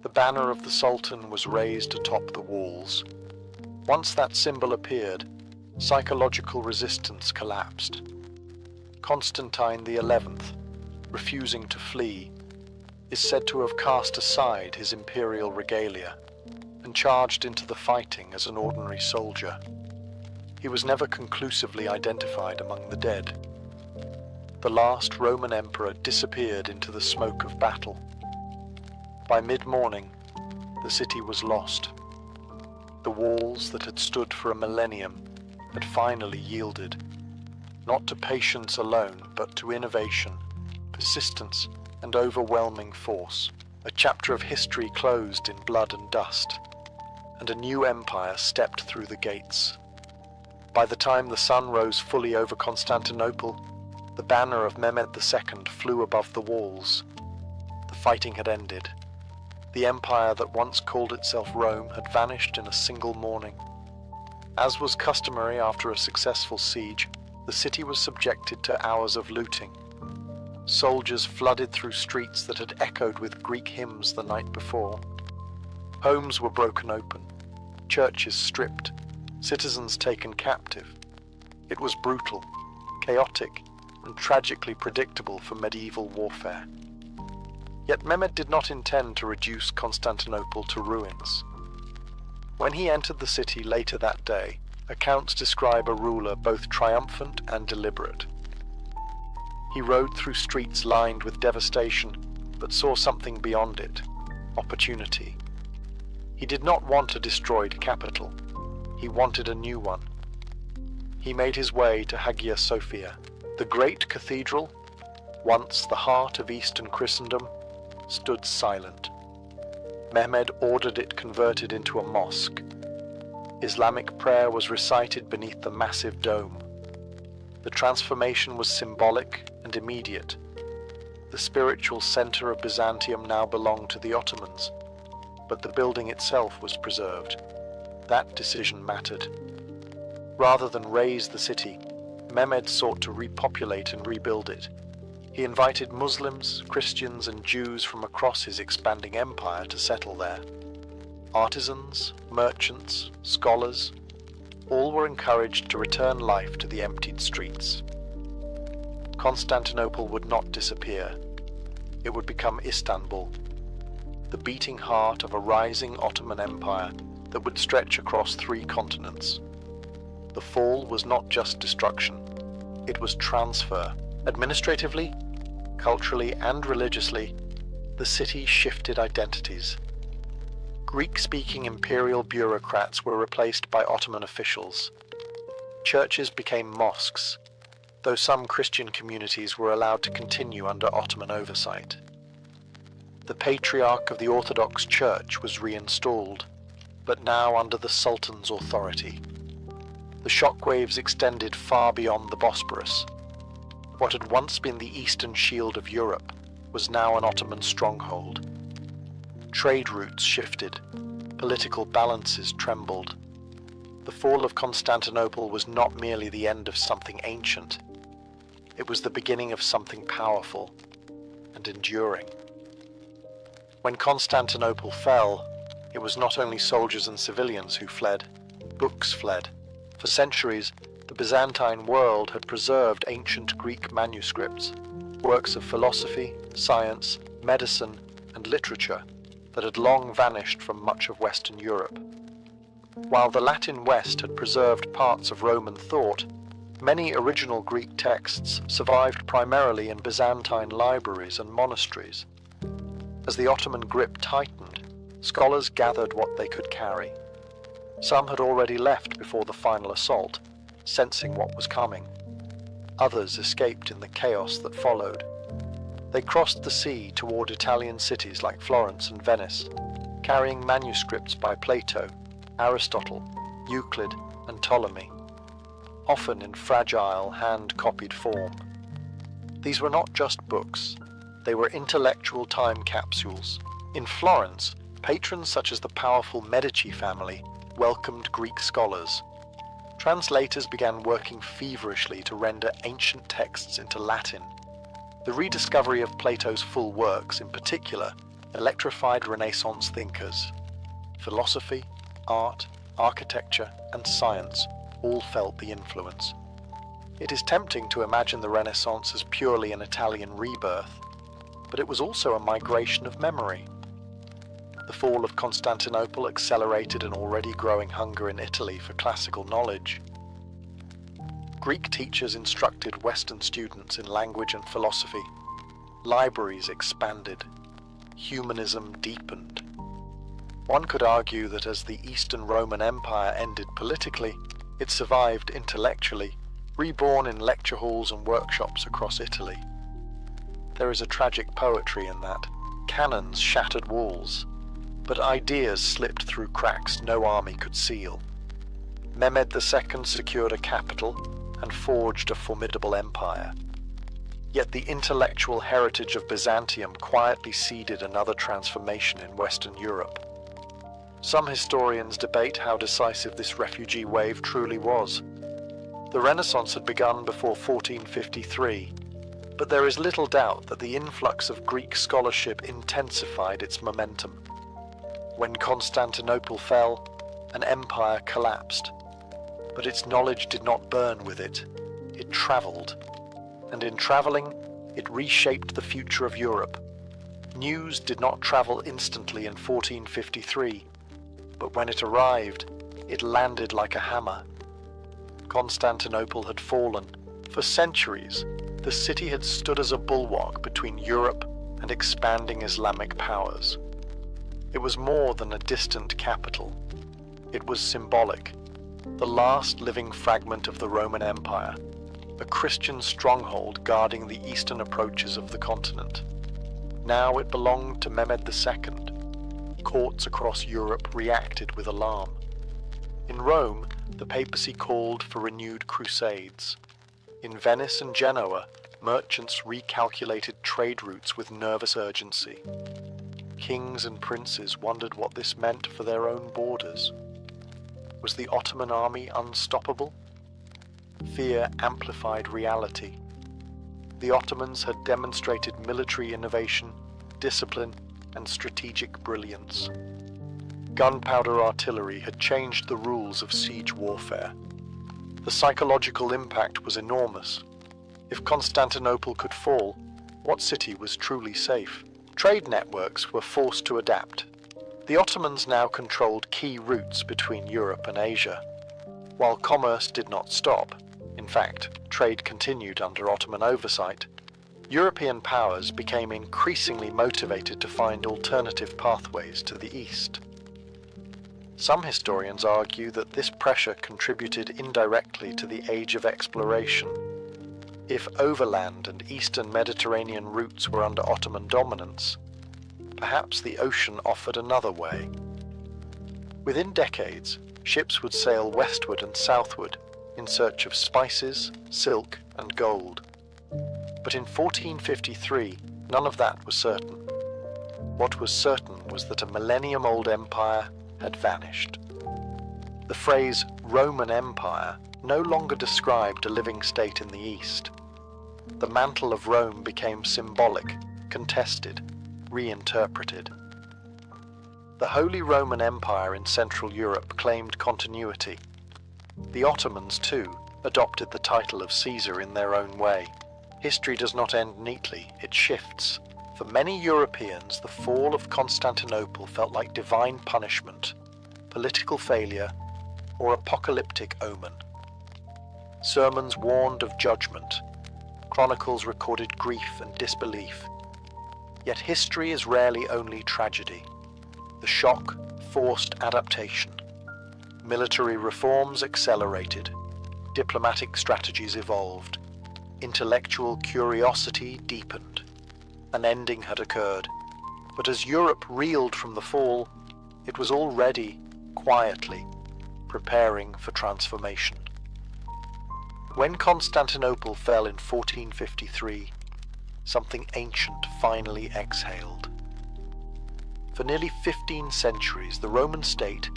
The banner of the Sultan was raised atop the walls. Once that symbol appeared, psychological resistance collapsed. Constantine XI, refusing to flee, is said to have cast aside his imperial regalia and charged into the fighting as an ordinary soldier. He was never conclusively identified among the dead. The last Roman emperor disappeared into the smoke of battle. By mid-morning, the city was lost. The walls that had stood for a millennium had finally yielded, not to patience alone, but to innovation, persistence, and overwhelming force. A chapter of history closed in blood and dust, and a new empire stepped through the gates. By the time the sun rose fully over Constantinople, the banner of Mehmed II flew above the walls. The fighting had ended. The empire that once called itself Rome had vanished in a single morning. As was customary after a successful siege, the city was subjected to hours of looting. Soldiers flooded through streets that had echoed with Greek hymns the night before. Homes were broken open, churches stripped, citizens taken captive. It was brutal, chaotic, and tragically predictable for medieval warfare. Yet Mehmed did not intend to reduce Constantinople to ruins. When he entered the city later that day, accounts describe a ruler both triumphant and deliberate. He rode through streets lined with devastation, but saw something beyond it: opportunity. He did not want a destroyed capital. He wanted a new one. He made his way to Hagia Sophia. The great cathedral, once the heart of Eastern Christendom, stood silent. Mehmed ordered it converted into a mosque. Islamic prayer was recited beneath the massive dome. The transformation was symbolic and immediate. The spiritual center of Byzantium now belonged to the Ottomans, but the building itself was preserved. That decision mattered. Rather than raze the city, Mehmed sought to repopulate and rebuild it. He invited Muslims, Christians, and Jews from across his expanding empire to settle there. Artisans, merchants, scholars, all were encouraged to return life to the emptied streets. Constantinople would not disappear. It would become Istanbul, the beating heart of a rising Ottoman Empire that would stretch across 3 continents. The fall was not just destruction, it was transfer. Administratively, culturally, and religiously, the city shifted identities. Greek-speaking imperial bureaucrats were replaced by Ottoman officials. Churches became mosques, though some Christian communities were allowed to continue under Ottoman oversight. The Patriarch of the Orthodox Church was reinstalled, but now under the Sultan's authority. The shockwaves extended far beyond the Bosporus. What had once been the eastern shield of Europe was now an Ottoman stronghold. Trade routes shifted, political balances trembled. The fall of Constantinople was not merely the end of something ancient, it was the beginning of something powerful and enduring. When Constantinople fell, it was not only soldiers and civilians who fled, books fled. For centuries, the Byzantine world had preserved ancient Greek manuscripts, works of philosophy, science, medicine, and literature that had long vanished from much of Western Europe. While the Latin West had preserved parts of Roman thought, many original Greek texts survived primarily in Byzantine libraries and monasteries. As the Ottoman grip tightened, scholars gathered what they could carry. Some had already left before the final assault, sensing what was coming. Others escaped in the chaos that followed. They crossed the sea toward Italian cities like Florence and Venice, carrying manuscripts by Plato, Aristotle, Euclid, and Ptolemy, often in fragile, hand-copied form. These were not just books, they were intellectual time capsules. In Florence, patrons such as the powerful Medici family welcomed Greek scholars. Translators began working feverishly to render ancient texts into Latin. The rediscovery of Plato's full works, in particular, electrified Renaissance thinkers. Philosophy, art, architecture, and science all felt the influence. It is tempting to imagine the Renaissance as purely an Italian rebirth, but it was also a migration of memory. The fall of Constantinople accelerated an already growing hunger in Italy for classical knowledge. Greek teachers instructed Western students in language and philosophy. Libraries expanded. Humanism deepened. One could argue that as the Eastern Roman Empire ended politically, it survived intellectually, reborn in lecture halls and workshops across Italy. There is a tragic poetry in that. Cannons shattered walls, but ideas slipped through cracks no army could seal. Mehmed II secured a capital and forged a formidable empire. Yet the intellectual heritage of Byzantium quietly seeded another transformation in Western Europe. Some historians debate how decisive this refugee wave truly was. The Renaissance had begun before 1453, but there is little doubt that the influx of Greek scholarship intensified its momentum. When Constantinople fell, an empire collapsed, but its knowledge did not burn with it. It travelled, and in travelling, it reshaped the future of Europe. News did not travel instantly in 1453, but when it arrived, it landed like a hammer. Constantinople had fallen. For centuries, the city had stood as a bulwark between Europe and expanding Islamic powers. It was more than a distant capital. It was symbolic, the last living fragment of the Roman Empire, a Christian stronghold guarding the eastern approaches of the continent. Now it belonged to Mehmed II. Courts across Europe reacted with alarm. In Rome, the papacy called for renewed crusades. In Venice and Genoa, merchants recalculated trade routes with nervous urgency. Kings and princes wondered what this meant for their own borders. Was the Ottoman army unstoppable? Fear amplified reality. The Ottomans had demonstrated military innovation, discipline, and strategic brilliance. Gunpowder artillery had changed the rules of siege warfare. The psychological impact was enormous. If Constantinople could fall, what city was truly safe? Trade networks were forced to adapt. The Ottomans now controlled key routes between Europe and Asia. While commerce did not stop, in fact, trade continued under Ottoman oversight, European powers became increasingly motivated to find alternative pathways to the east. Some historians argue that this pressure contributed indirectly to the age of exploration. If overland and eastern Mediterranean routes were under Ottoman dominance, perhaps the ocean offered another way. Within decades, ships would sail westward and southward in search of spices, silk, and gold. But in 1453, none of that was certain. What was certain was that a millennium-old empire had vanished. The phrase Roman Empire no longer described a living state in the East. The mantle of Rome became symbolic, contested, reinterpreted. The Holy Roman Empire in Central Europe claimed continuity. The Ottomans, too, adopted the title of Caesar in their own way. History does not end neatly, it shifts. For many Europeans, the fall of Constantinople felt like divine punishment, political failure, or apocalyptic omen. Sermons warned of judgment. Chronicles recorded grief and disbelief. Yet history is rarely only tragedy. The shock forced adaptation. Military reforms accelerated. Diplomatic strategies evolved. Intellectual curiosity deepened. An ending had occurred, but as Europe reeled from the fall, it was already, quietly, preparing for transformation. When Constantinople fell in 1453, something ancient finally exhaled. For nearly 15 centuries, the Roman state,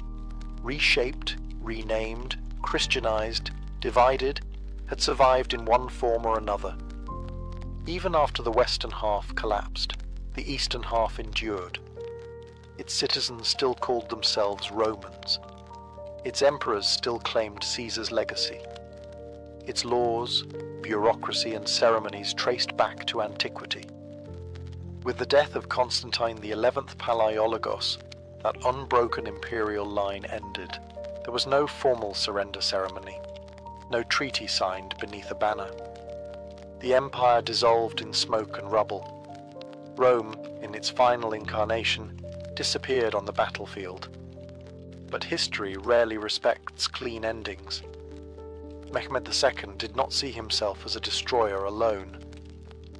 reshaped, renamed, Christianized, divided, had survived in one form or another. Even after the western half collapsed, the eastern half endured. Its citizens still called themselves Romans. Its emperors still claimed Caesar's legacy. Its laws, bureaucracy, and ceremonies traced back to antiquity. With the death of Constantine XI Palaiologos, that unbroken imperial line ended. There was no formal surrender ceremony, no treaty signed beneath a banner. The empire dissolved in smoke and rubble. Rome, in its final incarnation, disappeared on the battlefield. But history rarely respects clean endings. Mehmed II did not see himself as a destroyer alone.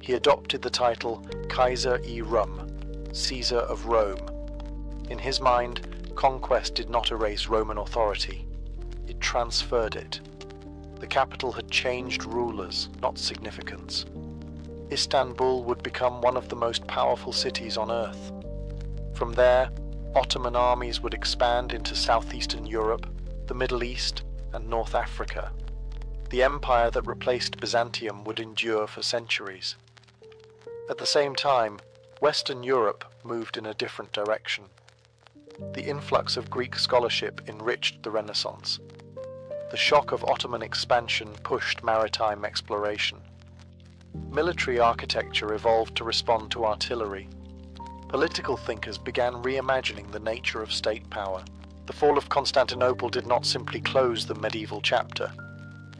He adopted the title Kaiser Rom, Caesar of Rome. In his mind, conquest did not erase Roman authority, it transferred it. The capital had changed rulers, not significance. Istanbul would become one of the most powerful cities on earth. From there, Ottoman armies would expand into southeastern Europe, the Middle East, and North Africa. The empire that replaced Byzantium would endure for centuries. At the same time, Western Europe moved in a different direction. The influx of Greek scholarship enriched the Renaissance. The shock of Ottoman expansion pushed maritime exploration. Military architecture evolved to respond to artillery. Political thinkers began reimagining the nature of state power. The fall of Constantinople did not simply close the medieval chapter.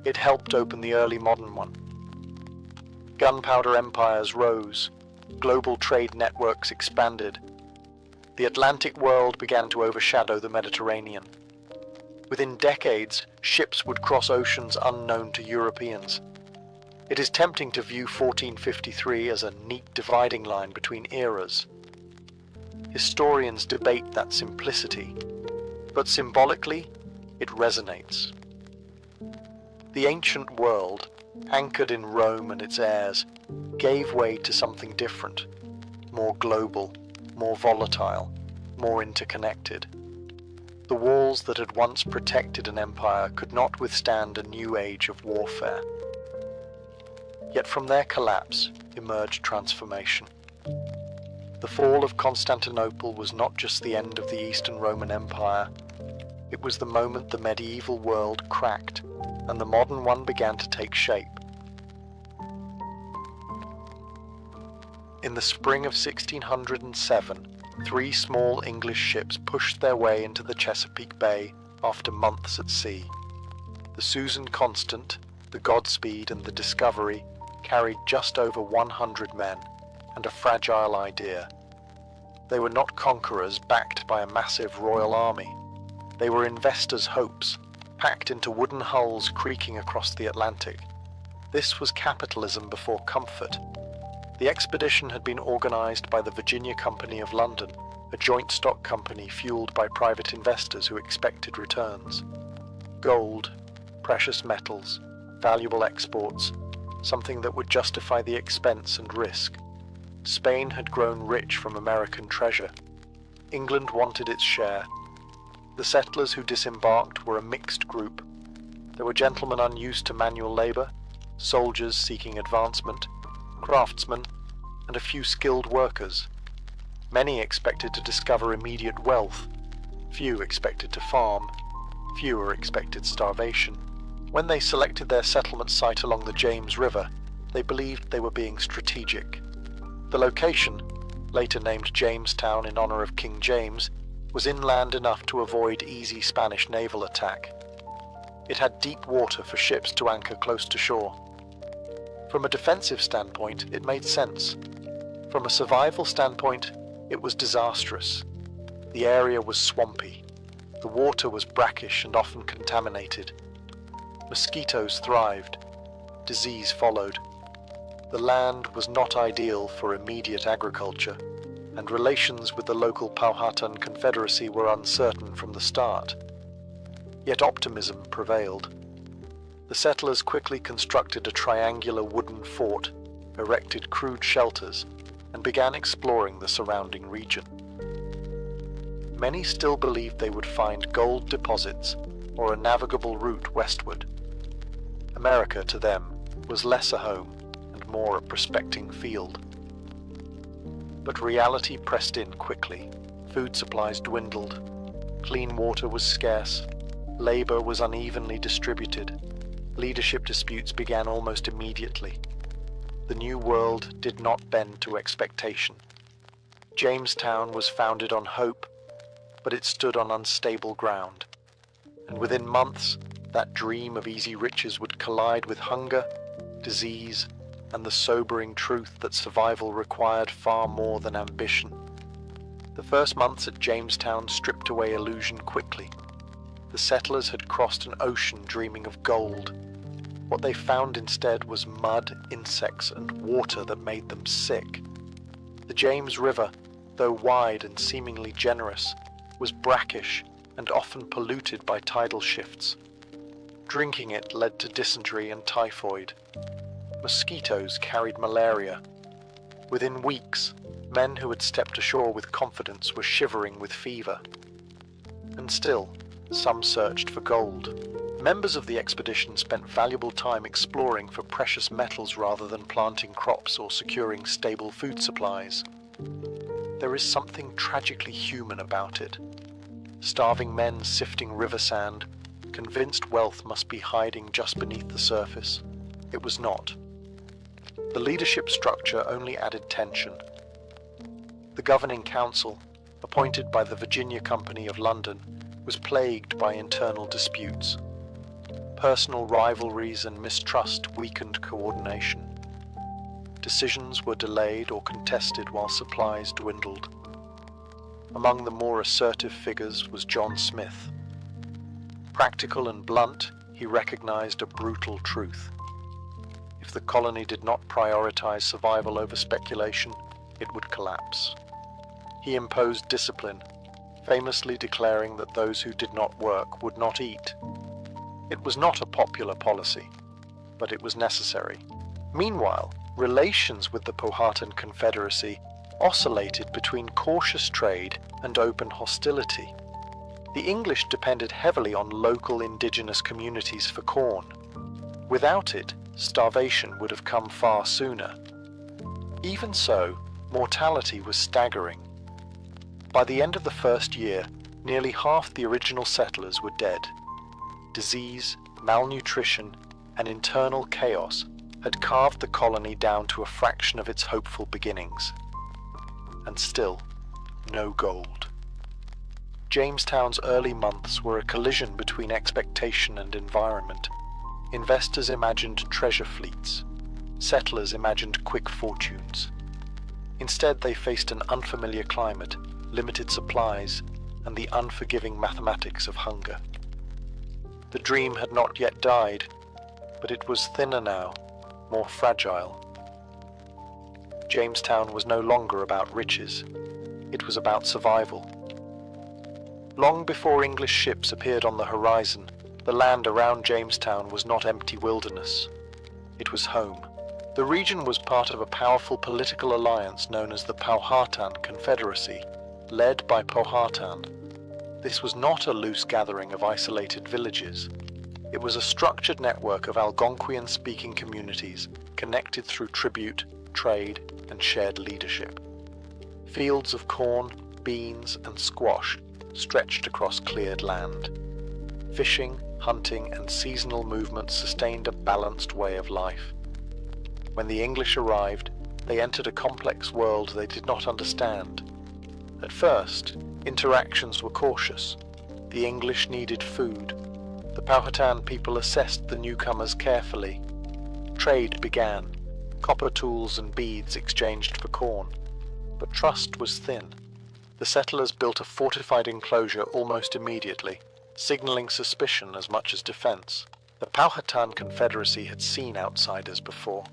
It helped open the early modern one. Gunpowder empires rose. Global trade networks expanded. The Atlantic world began to overshadow the Mediterranean. Within decades, ships would cross oceans unknown to Europeans. It is tempting to view 1453 as a neat dividing line between eras. Historians debate that simplicity, but symbolically, it resonates. The ancient world, anchored in Rome and its heirs, gave way to something different, more global, more volatile, more interconnected. The walls that had once protected an empire could not withstand a new age of warfare. Yet from their collapse emerged transformation. The fall of Constantinople was not just the end of the Eastern Roman Empire, it was the moment the medieval world cracked and the modern one began to take shape. In the spring of 1607, 3 small English ships pushed their way into the Chesapeake Bay after months at sea. The Susan Constant, the Godspeed, and the Discovery carried just over 100 men and a fragile idea. They were not conquerors backed by a massive royal army. They were investors' hopes, packed into wooden hulls creaking across the Atlantic. This was capitalism before comfort. The expedition had been organized by the Virginia Company of London, a joint stock company fueled by private investors who expected returns. Gold, precious metals, valuable exports, something that would justify the expense and risk. Spain had grown rich from American treasure. England wanted its share. The settlers who disembarked were a mixed group. There were gentlemen unused to manual labor, soldiers seeking advancement, craftsmen, and a few skilled workers. Many expected to discover immediate wealth. Few expected to farm. Fewer expected starvation. When they selected their settlement site along the James River, they believed they were being strategic. The location, later named Jamestown in honor of King James, was inland enough to avoid easy Spanish naval attack. It had deep water for ships to anchor close to shore. From a defensive standpoint, it made sense. From a survival standpoint, it was disastrous. The area was swampy. The water was brackish and often contaminated. Mosquitoes thrived. Disease followed. The land was not ideal for immediate agriculture, and relations with the local Powhatan Confederacy were uncertain from the start. Yet optimism prevailed. The settlers quickly constructed a triangular wooden fort, erected crude shelters, and began exploring the surrounding region. Many still believed they would find gold deposits or a navigable route westward. America, to them, was less a home and more a prospecting field. But reality pressed in quickly. Food supplies dwindled. Clean water was scarce. Labor was unevenly distributed. Leadership disputes began almost immediately. The New World did not bend to expectation. Jamestown was founded on hope, but it stood on unstable ground. And within months, that dream of easy riches would collide with hunger, disease, and the sobering truth that survival required far more than ambition. The first months at Jamestown stripped away illusion quickly. The settlers had crossed an ocean dreaming of gold. What they found instead was mud, insects, and water that made them sick. The James River, though wide and seemingly generous, was brackish and often polluted by tidal shifts. Drinking it led to dysentery and typhoid. Mosquitoes carried malaria. Within weeks, men who had stepped ashore with confidence were shivering with fever. And still, some searched for gold. Members of the expedition spent valuable time exploring for precious metals rather than planting crops or securing stable food supplies. There is something tragically human about it. Starving men sifting river sand, convinced wealth must be hiding just beneath the surface. It was not. The leadership structure only added tension. The governing council, appointed by the Virginia Company of London, was plagued by internal disputes. Personal rivalries and mistrust weakened coordination. Decisions were delayed or contested while supplies dwindled. Among the more assertive figures was John Smith. Practical and blunt, he recognized a brutal truth. If the colony did not prioritize survival over speculation, it would collapse. He imposed discipline, famously declaring that those who did not work would not eat. It was not a popular policy, but it was necessary. Meanwhile, relations with the Powhatan Confederacy oscillated between cautious trade and open hostility. The English depended heavily on local indigenous communities for corn. Without it, starvation would have come far sooner. Even so, mortality was staggering. By the end of the first year, nearly half the original settlers were dead. Disease, malnutrition, and internal chaos had carved the colony down to a fraction of its hopeful beginnings. And still, no gold. Jamestown's early months were a collision between expectation and environment. Investors imagined treasure fleets. Settlers imagined quick fortunes. Instead, they faced an unfamiliar climate, limited supplies, and the unforgiving mathematics of hunger. The dream had not yet died, but it was thinner now, more fragile. Jamestown was no longer about riches. It was about survival. Long before English ships appeared on the horizon, the land around Jamestown was not empty wilderness. It was home. The region was part of a powerful political alliance known as the Powhatan Confederacy, led by Powhatan. This was not a loose gathering of isolated villages. It was a structured network of Algonquian-speaking communities connected through tribute, trade, and shared leadership. Fields of corn, beans, and squash stretched across cleared land. Fishing, hunting, and seasonal movements sustained a balanced way of life. When the English arrived, they entered a complex world they did not understand. At first, interactions were cautious. The English needed food. The Powhatan people assessed the newcomers carefully. Trade began. Copper tools and beads exchanged for corn. But trust was thin. The settlers built a fortified enclosure almost immediately, signaling suspicion as much as defense. The Powhatan Confederacy had seen outsiders before.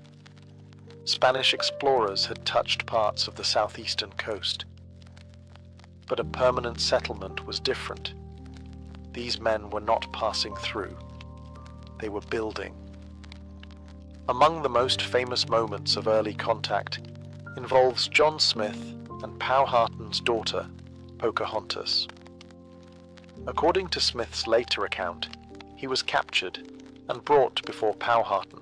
Spanish explorers had touched parts of the southeastern coast. But a permanent settlement was different. These men were not passing through. They were building. Among the most famous moments of early contact involves John Smith and Powhatan's daughter, Pocahontas. According to Smith's later account, he was captured and brought before Powhatan,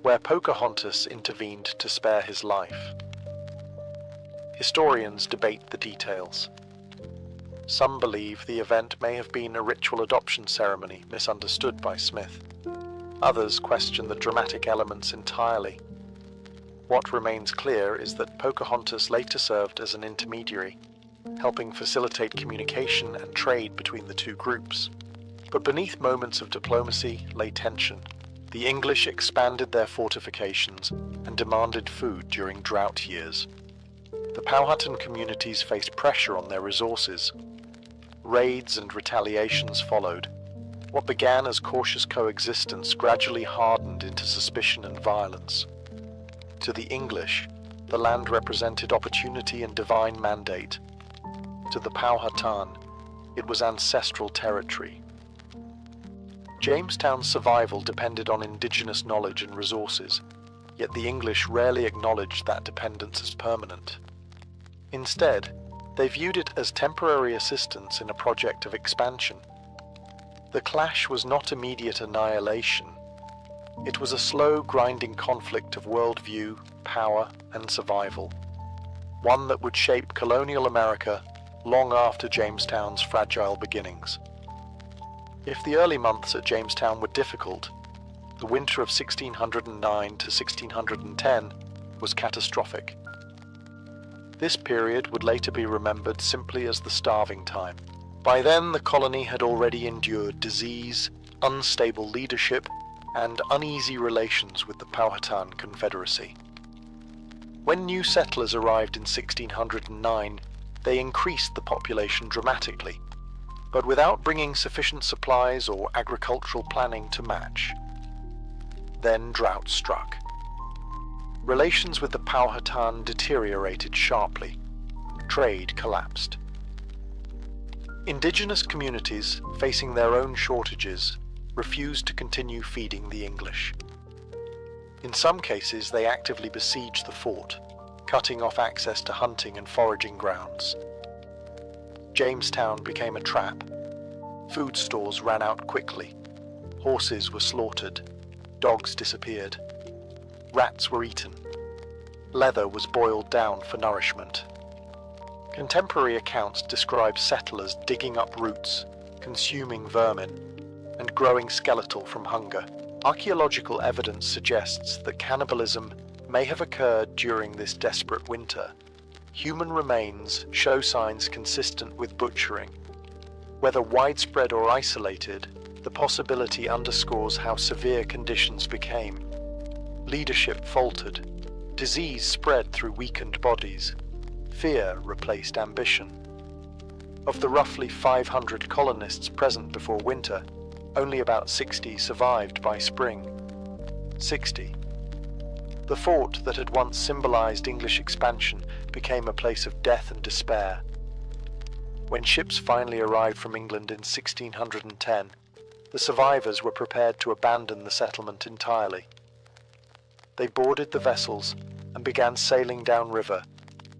where Pocahontas intervened to spare his life. Historians debate the details. Some believe the event may have been a ritual adoption ceremony misunderstood by Smith. Others question the dramatic elements entirely. What remains clear is that Pocahontas later served as an intermediary, helping facilitate communication and trade between the two groups. But beneath moments of diplomacy lay tension. The English expanded their fortifications and demanded food during drought years. The Powhatan communities faced pressure on their resources. Raids and retaliations followed. What began as cautious coexistence gradually hardened into suspicion and violence. To the English, the land represented opportunity and divine mandate. To the Powhatan, it was ancestral territory. Jamestown's survival depended on indigenous knowledge and resources, yet the English rarely acknowledged that dependence as permanent. Instead, they viewed it as temporary assistance in a project of expansion. The clash was not immediate annihilation. It was a slow, grinding conflict of worldview, power, and survival, one that would shape colonial America long after Jamestown's fragile beginnings. If the early months at Jamestown were difficult, the winter of 1609 to 1610 was catastrophic. This period would later be remembered simply as the starving time. By then, the colony had already endured disease, unstable leadership, and uneasy relations with the Powhatan Confederacy. When new settlers arrived in 1609, they increased the population dramatically, but without bringing sufficient supplies or agricultural planning to match. Then drought struck. Relations with the Powhatan deteriorated sharply. Trade collapsed. Indigenous communities, facing their own shortages, refused to continue feeding the English. In some cases, they actively besieged the fort, cutting off access to hunting and foraging grounds. Jamestown became a trap. Food stores ran out quickly. Horses were slaughtered. Dogs disappeared. Rats were eaten. Leather was boiled down for nourishment. Contemporary accounts describe settlers digging up roots, consuming vermin, and growing skeletal from hunger. Archaeological evidence suggests that cannibalism may have occurred during this desperate winter. Human remains show signs consistent with butchering. Whether widespread or isolated, the possibility underscores how severe conditions became. Leadership faltered. Disease spread through weakened bodies. Fear replaced ambition. Of the roughly 500 colonists present before winter, only about 60 survived by spring. 60. The fort that had once symbolized English expansion became a place of death and despair. When ships finally arrived from England in 1610, the survivors were prepared to abandon the settlement entirely. They boarded the vessels and began sailing downriver,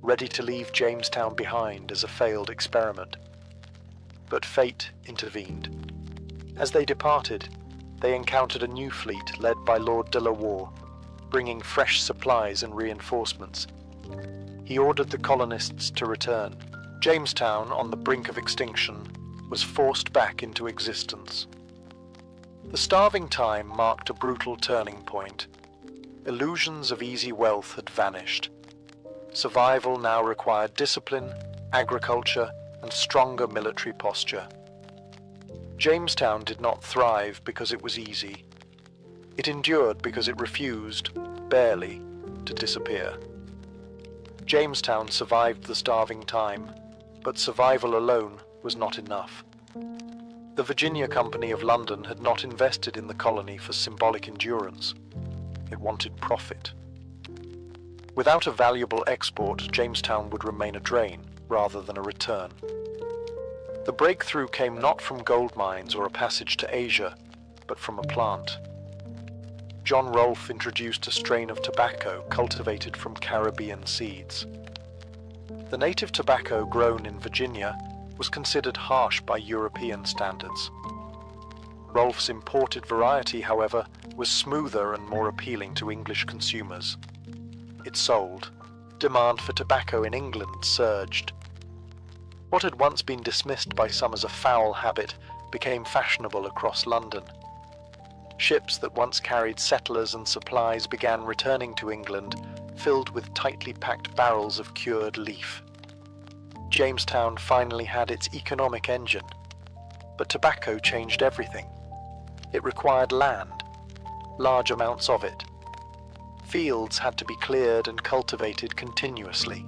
ready to leave Jamestown behind as a failed experiment. But fate intervened. As they departed, they encountered a new fleet led by Lord de la Warr, bringing fresh supplies and reinforcements. He ordered the colonists to return. Jamestown, on the brink of extinction, was forced back into existence. The starving time marked a brutal turning point. Illusions of easy wealth had vanished. Survival now required discipline, agriculture, and stronger military posture. Jamestown did not thrive because it was easy. It endured because it refused, barely, to disappear. Jamestown survived the starving time, but survival alone was not enough. The Virginia Company of London had not invested in the colony for symbolic endurance. It wanted profit. Without a valuable export, Jamestown would remain a drain rather than a return. The breakthrough came not from gold mines or a passage to Asia, but from a plant. John Rolfe introduced a strain of tobacco cultivated from Caribbean seeds. The native tobacco grown in Virginia was considered harsh by European standards. Rolfe's imported variety, however, was smoother and more appealing to English consumers. It sold. Demand for tobacco in England surged. What had once been dismissed by some as a foul habit became fashionable across London. Ships that once carried settlers and supplies began returning to England, filled with tightly packed barrels of cured leaf. Jamestown finally had its economic engine, but tobacco changed everything. It required land, large amounts of it. Fields had to be cleared and cultivated continuously.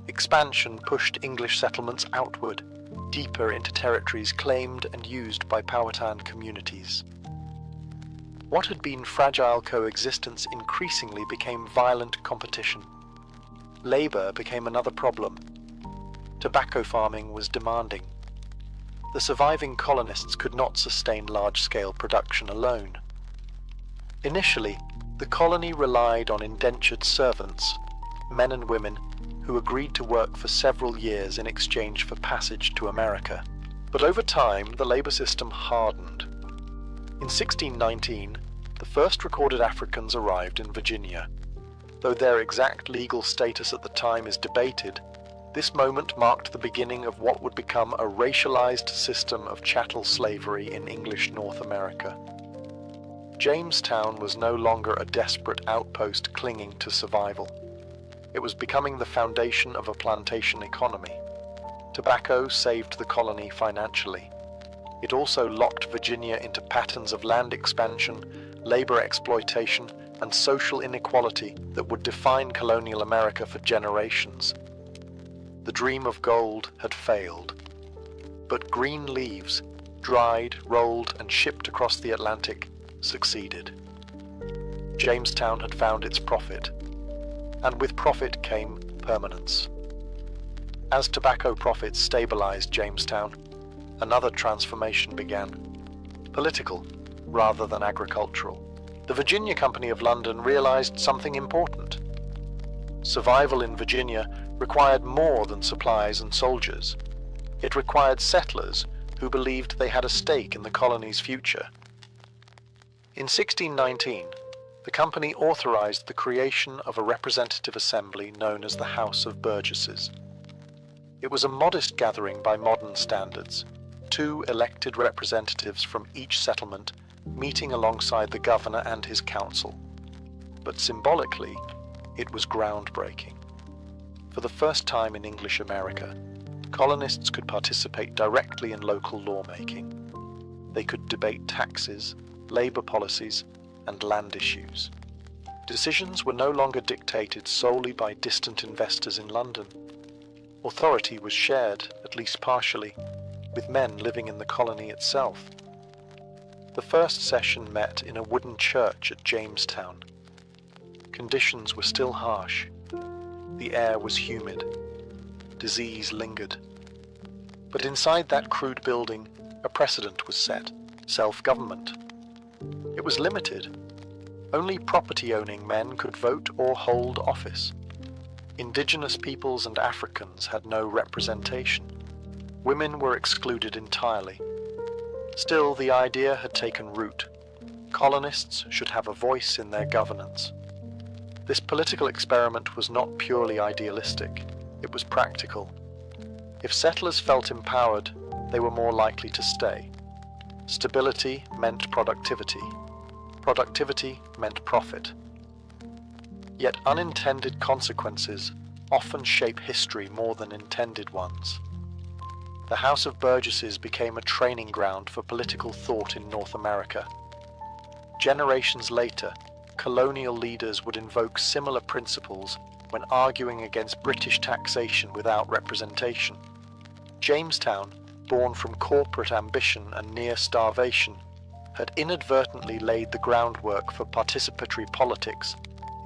Expansion pushed English settlements outward, deeper into territories claimed and used by Powhatan communities. What had been fragile coexistence increasingly became violent competition. Labor became another problem. Tobacco farming was demanding. The surviving colonists could not sustain large-scale production alone. Initially, the colony relied on indentured servants, men and women, who agreed to work for several years in exchange for passage to America. But over time, the labor system hardened. In 1619, the first recorded Africans arrived in Virginia. Though their exact legal status at the time is debated, this moment marked the beginning of what would become a racialized system of chattel slavery in English North America. Jamestown was no longer a desperate outpost clinging to survival. It was becoming the foundation of a plantation economy. Tobacco saved the colony financially. It also locked Virginia into patterns of land expansion, labor exploitation, and social inequality that would define colonial America for generations. The dream of gold had failed. But green leaves, dried, rolled, and shipped across the Atlantic, succeeded. Jamestown had found its profit, and with profit came permanence. As tobacco profits stabilized Jamestown, another transformation began, political rather than agricultural. The Virginia Company of London realized something important. Survival in Virginia required more than supplies and soldiers. It required settlers who believed they had a stake in the colony's future. In 1619, the company authorized the creation of a representative assembly known as the House of Burgesses. It was a modest gathering by modern standards, 2 elected representatives from each settlement meeting alongside the governor and his council. But symbolically, it was groundbreaking. For the first time in English America, colonists could participate directly in local lawmaking. They could debate taxes, labor policies, and land issues. Decisions were no longer dictated solely by distant investors in London. Authority was shared, at least partially, with men living in the colony itself. The first session met in a wooden church at Jamestown. Conditions were still harsh. The air was humid. Disease lingered. But inside that crude building, a precedent was set: self-government. It was limited. Only property-owning men could vote or hold office. Indigenous peoples and Africans had no representation. Women were excluded entirely. Still, the idea had taken root. Colonists should have a voice in their governance. This political experiment was not purely idealistic. It was practical. If settlers felt empowered, they were more likely to stay. Stability meant productivity. Productivity meant profit. Yet unintended consequences often shape history more than intended ones. The House of Burgesses became a training ground for political thought in North America. Generations later, colonial leaders would invoke similar principles when arguing against British taxation without representation. Jamestown, born from corporate ambition and near starvation, had inadvertently laid the groundwork for participatory politics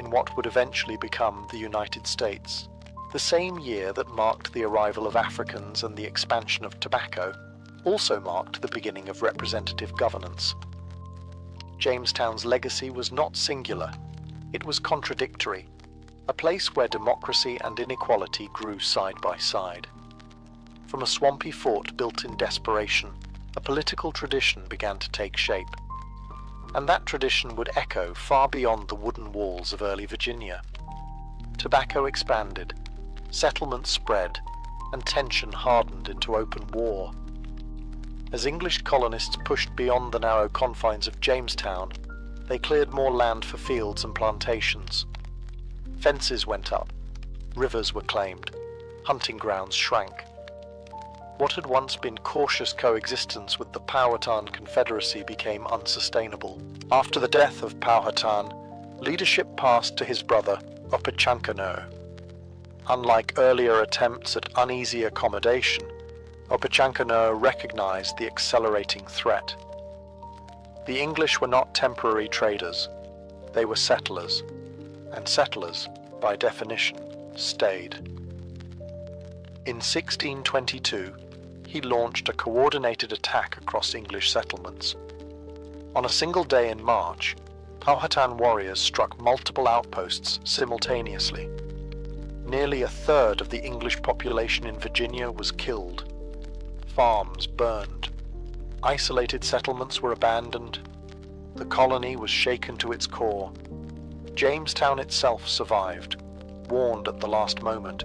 in what would eventually become the United States. The same year that marked the arrival of Africans and the expansion of tobacco also marked the beginning of representative governance. Jamestown's legacy was not singular, it was contradictory, a place where democracy and inequality grew side by side. From a swampy fort built in desperation, a political tradition began to take shape. And that tradition would echo far beyond the wooden walls of early Virginia. Tobacco expanded, settlements spread, and tension hardened into open war. As English colonists pushed beyond the narrow confines of Jamestown, they cleared more land for fields and plantations. Fences went up, rivers were claimed, hunting grounds shrank. What had once been cautious coexistence with the Powhatan Confederacy became unsustainable. After the death of Powhatan, leadership passed to his brother, Opechancanough. Unlike earlier attempts at uneasy accommodation, Opochankanoe recognized the accelerating threat. The English were not temporary traders, they were settlers, and settlers, by definition, stayed. In 1622, he launched a coordinated attack across English settlements. On a single day in March, Powhatan warriors struck multiple outposts simultaneously. Nearly a third of the English population in Virginia was killed. Farms burned. Isolated settlements were abandoned. The colony was shaken to its core. Jamestown itself survived, warned at the last moment,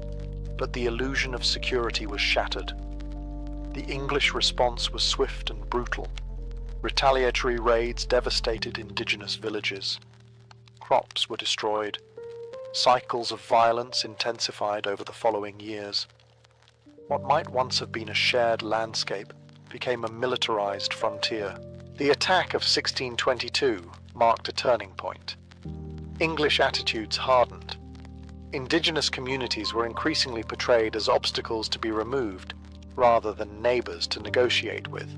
but the illusion of security was shattered. The English response was swift and brutal. Retaliatory raids devastated indigenous villages. Crops were destroyed. Cycles of violence intensified over the following years. What might once have been a shared landscape became a militarized frontier. The attack of 1622 marked a turning point. English attitudes hardened. Indigenous communities were increasingly portrayed as obstacles to be removed, rather than neighbors to negotiate with.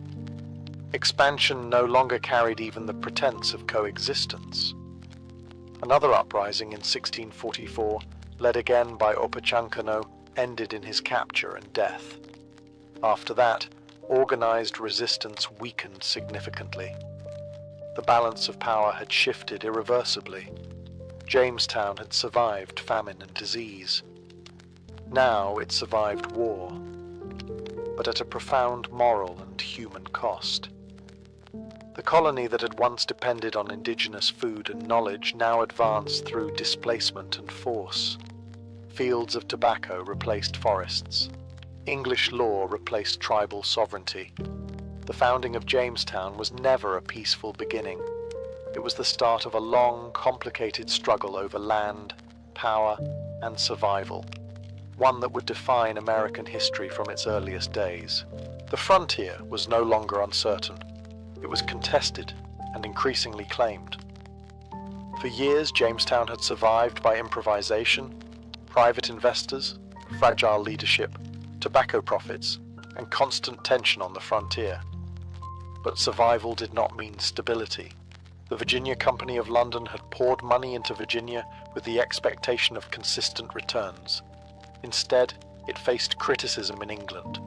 Expansion no longer carried even the pretense of coexistence. Another uprising in 1644, led again by Opochankanoe, ended in his capture and death. After that, organized resistance weakened significantly. The balance of power had shifted irreversibly. Jamestown had survived famine and disease. Now it survived war, but at a profound moral and human cost. The colony that had once depended on indigenous food and knowledge now advanced through displacement and force. Fields of tobacco replaced forests. English law replaced tribal sovereignty. The founding of Jamestown was never a peaceful beginning. It was the start of a long, complicated struggle over land, power, and survival, one that would define American history from its earliest days. The frontier was no longer uncertain. It was contested and increasingly claimed. For years, Jamestown had survived by improvisation, private investors, fragile leadership, tobacco profits, and constant tension on the frontier. But survival did not mean stability. The Virginia Company of London had poured money into Virginia with the expectation of consistent returns. Instead, it faced criticism in England.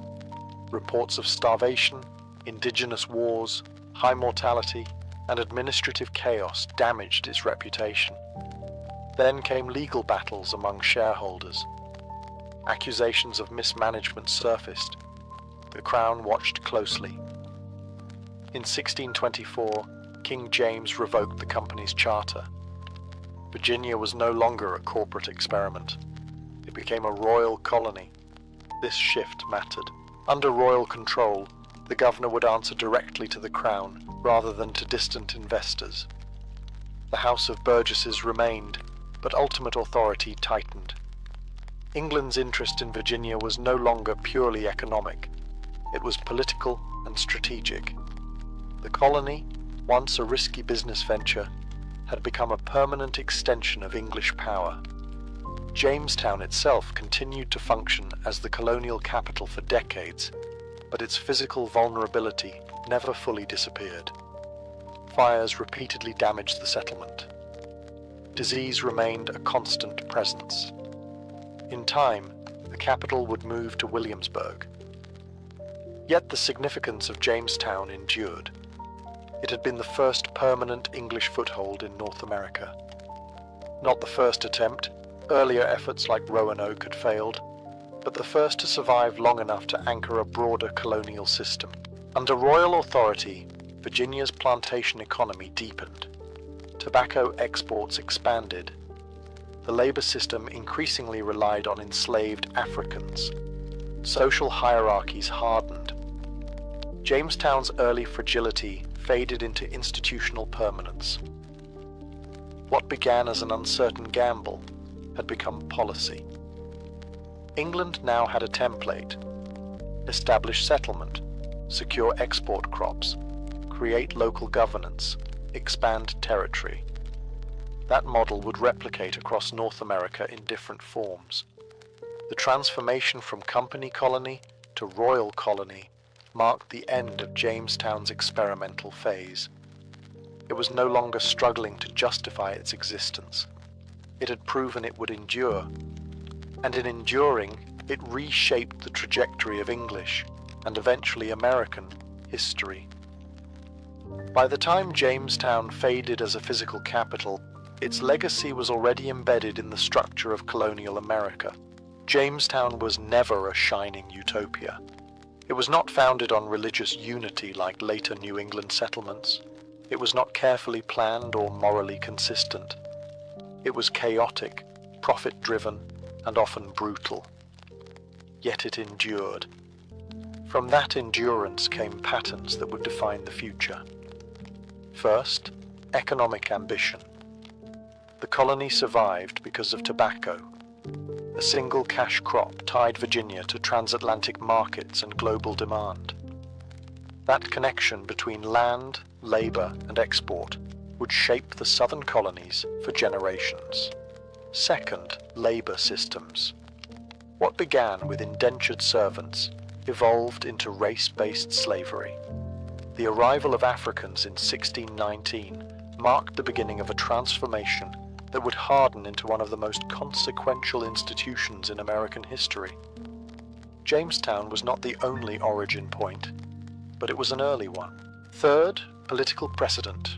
Reports of starvation, indigenous wars, high mortality, and administrative chaos damaged its reputation. Then came legal battles among shareholders. Accusations of mismanagement surfaced. The Crown watched closely. In 1624, King James revoked the company's charter. Virginia was no longer a corporate experiment. It became a royal colony. This shift mattered. Under royal control, the governor would answer directly to the Crown, rather than to distant investors. The House of Burgesses remained, but ultimate authority tightened. England's interest in Virginia was no longer purely economic. It was political and strategic. The colony, once a risky business venture, had become a permanent extension of English power. Jamestown itself continued to function as the colonial capital for decades, but its physical vulnerability never fully disappeared. Fires repeatedly damaged the settlement. Disease remained a constant presence. In time, the capital would move to Williamsburg. Yet the significance of Jamestown endured. It had been the first permanent English foothold in North America. Not the first attempt, earlier efforts like Roanoke had failed, but the first to survive long enough to anchor a broader colonial system. Under royal authority, Virginia's plantation economy deepened. Tobacco exports expanded. The labor system increasingly relied on enslaved Africans. Social hierarchies hardened. Jamestown's early fragility faded into institutional permanence. What began as an uncertain gamble had become policy. England now had a template: establish settlement, secure export crops, create local governance, expand territory. That model would replicate across North America in different forms. The transformation from company colony to royal colony marked the end of Jamestown's experimental phase. It was no longer struggling to justify its existence. It had proven it would endure, and in enduring, it reshaped the trajectory of English, and eventually American, history. By the time Jamestown faded as a physical capital, its legacy was already embedded in the structure of colonial America. Jamestown was never a shining utopia. It was not founded on religious unity like later New England settlements. It was not carefully planned or morally consistent. It was chaotic, profit-driven, and often brutal. Yet it endured. From that endurance came patterns that would define the future. First, economic ambition. The colony survived because of tobacco. A single cash crop tied Virginia to transatlantic markets and global demand. That connection between land, labor, and export would shape the southern colonies for generations. Second, labor systems. What began with indentured servants evolved into race-based slavery. The arrival of Africans in 1619 marked the beginning of a transformation that would harden into one of the most consequential institutions in American history. Jamestown was not the only origin point, but it was an early one. Third, political precedent.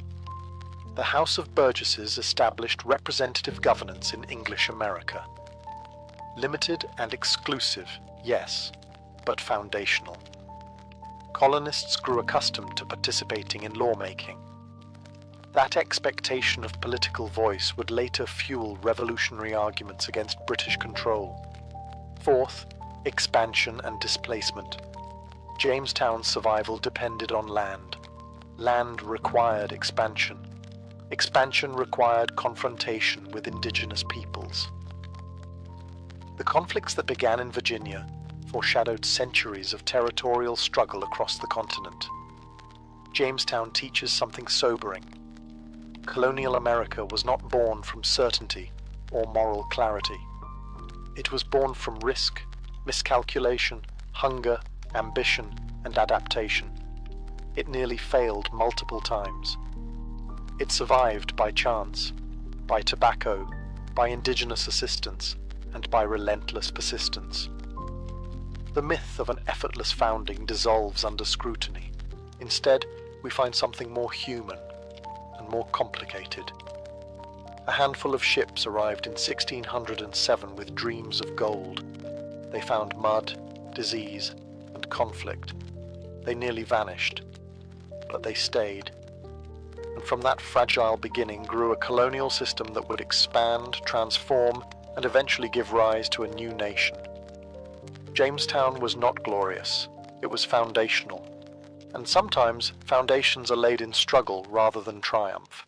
The House of Burgesses established representative governance in English America. Limited and exclusive, yes, but foundational. Colonists grew accustomed to participating in lawmaking. That expectation of political voice would later fuel revolutionary arguments against British control. Fourth, expansion and displacement. Jamestown's survival depended on land. Land required expansion. Expansion required confrontation with indigenous peoples. The conflicts that began in Virginia foreshadowed centuries of territorial struggle across the continent. Jamestown teaches something sobering. Colonial America was not born from certainty or moral clarity. It was born from risk, miscalculation, hunger, ambition, and adaptation. It nearly failed multiple times. It survived by chance, by tobacco, by indigenous assistance, and by relentless persistence. The myth of an effortless founding dissolves under scrutiny. Instead, we find something more human and more complicated. A handful of ships arrived in 1607 with dreams of gold. They found mud, disease, and conflict. They nearly vanished, but they stayed. And from that fragile beginning grew a colonial system that would expand, transform, and eventually give rise to a new nation. Jamestown was not glorious, it was foundational. And sometimes foundations are laid in struggle rather than triumph.